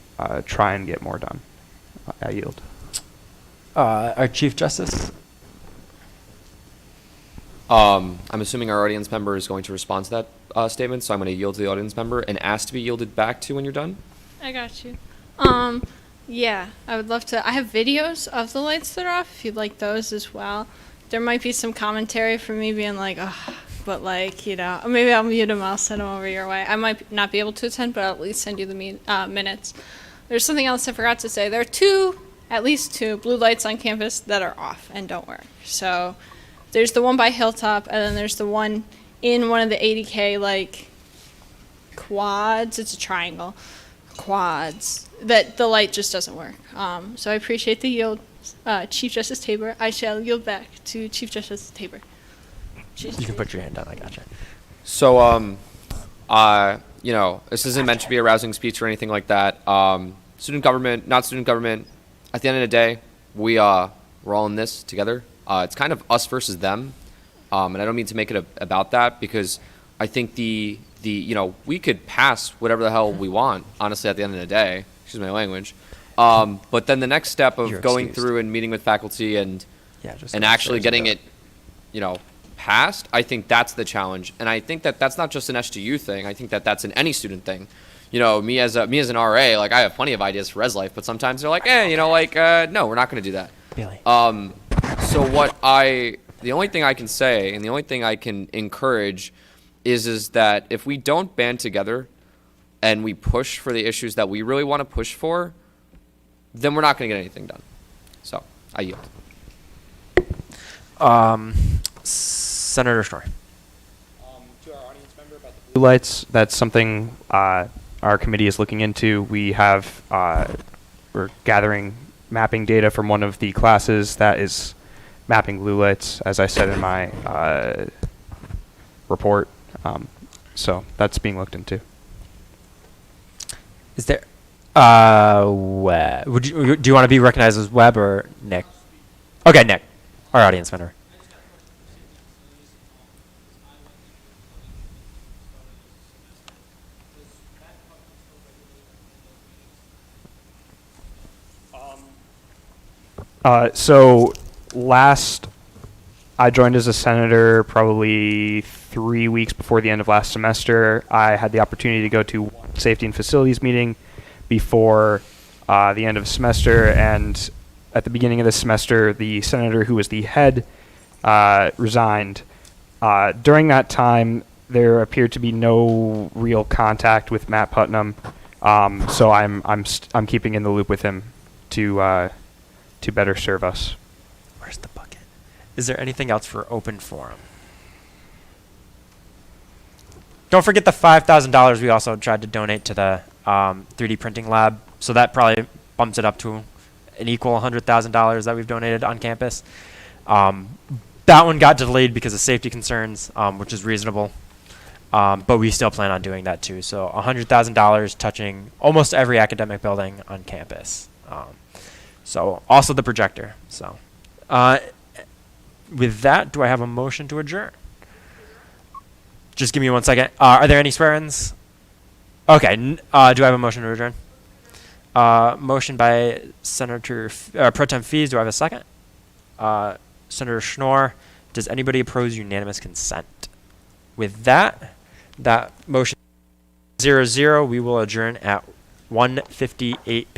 try and get more done. I yield. Our Chief Justice. I'm assuming our audience member is going to respond to that statement, so I'm going to yield to the audience member and ask to be yielded back to when you're done. I got you. Yeah, I would love to. I have videos of the lights that are off, if you'd like those as well. There might be some commentary from me being like, oh, but like, you know, maybe I'll mute them, I'll send them over your way. I might not be able to attend, but I'll at least send you the minutes. There's something else I forgot to say. There are at least two blue lights on campus that are off and don't work. So there's the one by Hilltop, and then there's the one in one of the 80K, like, quads. It's a triangle. quads, that the light just doesn't work. So I appreciate the yield, Chief Justice Tabor. I shall yield back to Chief Justice Tabor. You can put your hand down. I gotcha. So, you know, this isn't meant to be a rousing speech or anything like that. Student government, not student government. At the end of the day, we're all in this together. It's kind of us versus them, and I don't mean to make it about that, because I think the you know, we could pass whatever the hell we want, honestly, at the end of the day. Excuse my language. But then the next step of You're going excused. through and meeting with faculty and Just actually upstairs getting and it, you know, passed, I think that's the challenge. And I think that that's not just an SGU thing. I think that that's an any student thing. You know, me as an RA, like, I have plenty of ideas for res life, but sometimes they're like, you know, like, no, we're not going to do that. Billy. So the only thing I can say and the only thing I can encourage is that if we don't band together and we push for the issues that we really want to push for, then we're not going to get anything done. So I yield. Senator Schnorr. To our audience member about the blue lights, that's something our committee is looking into. We have we're gathering mapping data from one of the classes that is mapping blue lights, as I said in my report. So that's being looked into. Is there Webb? Do you want to be recognized as Webb or Nick? Okay, Nick, our audience member. So last, I joined as a senator probably 3 weeks before the end of last semester. I had the opportunity to go to safety and facilities meeting before the end of the semester, and at the beginning of the semester, the senator who was the head resigned. During that time, there appeared to be no real contact with Matt Putnam, so I'm keeping in the loop with him to better serve us. Where's the bucket? Is there anything else for open forum? Don't forget the $5,000 we also tried to donate to the 3D printing lab. So that probably bumps it up to an equal $100,000 that we've donated on campus. That one got delayed because of safety concerns, which is reasonable. But we still plan on doing that too. So $100,000 touching almost every academic building on campus. So also the projector. So with that, do I have a motion to adjourn? Just give me 1 second. Are there any swear-ins? Okay. Do I have a motion to adjourn? Motion by Senator Pro Tem Fees. Do I have a second? Senator Schnorr. Does anybody oppose unanimous consent? With that motion 0-0. We will adjourn at 1:58 p.m.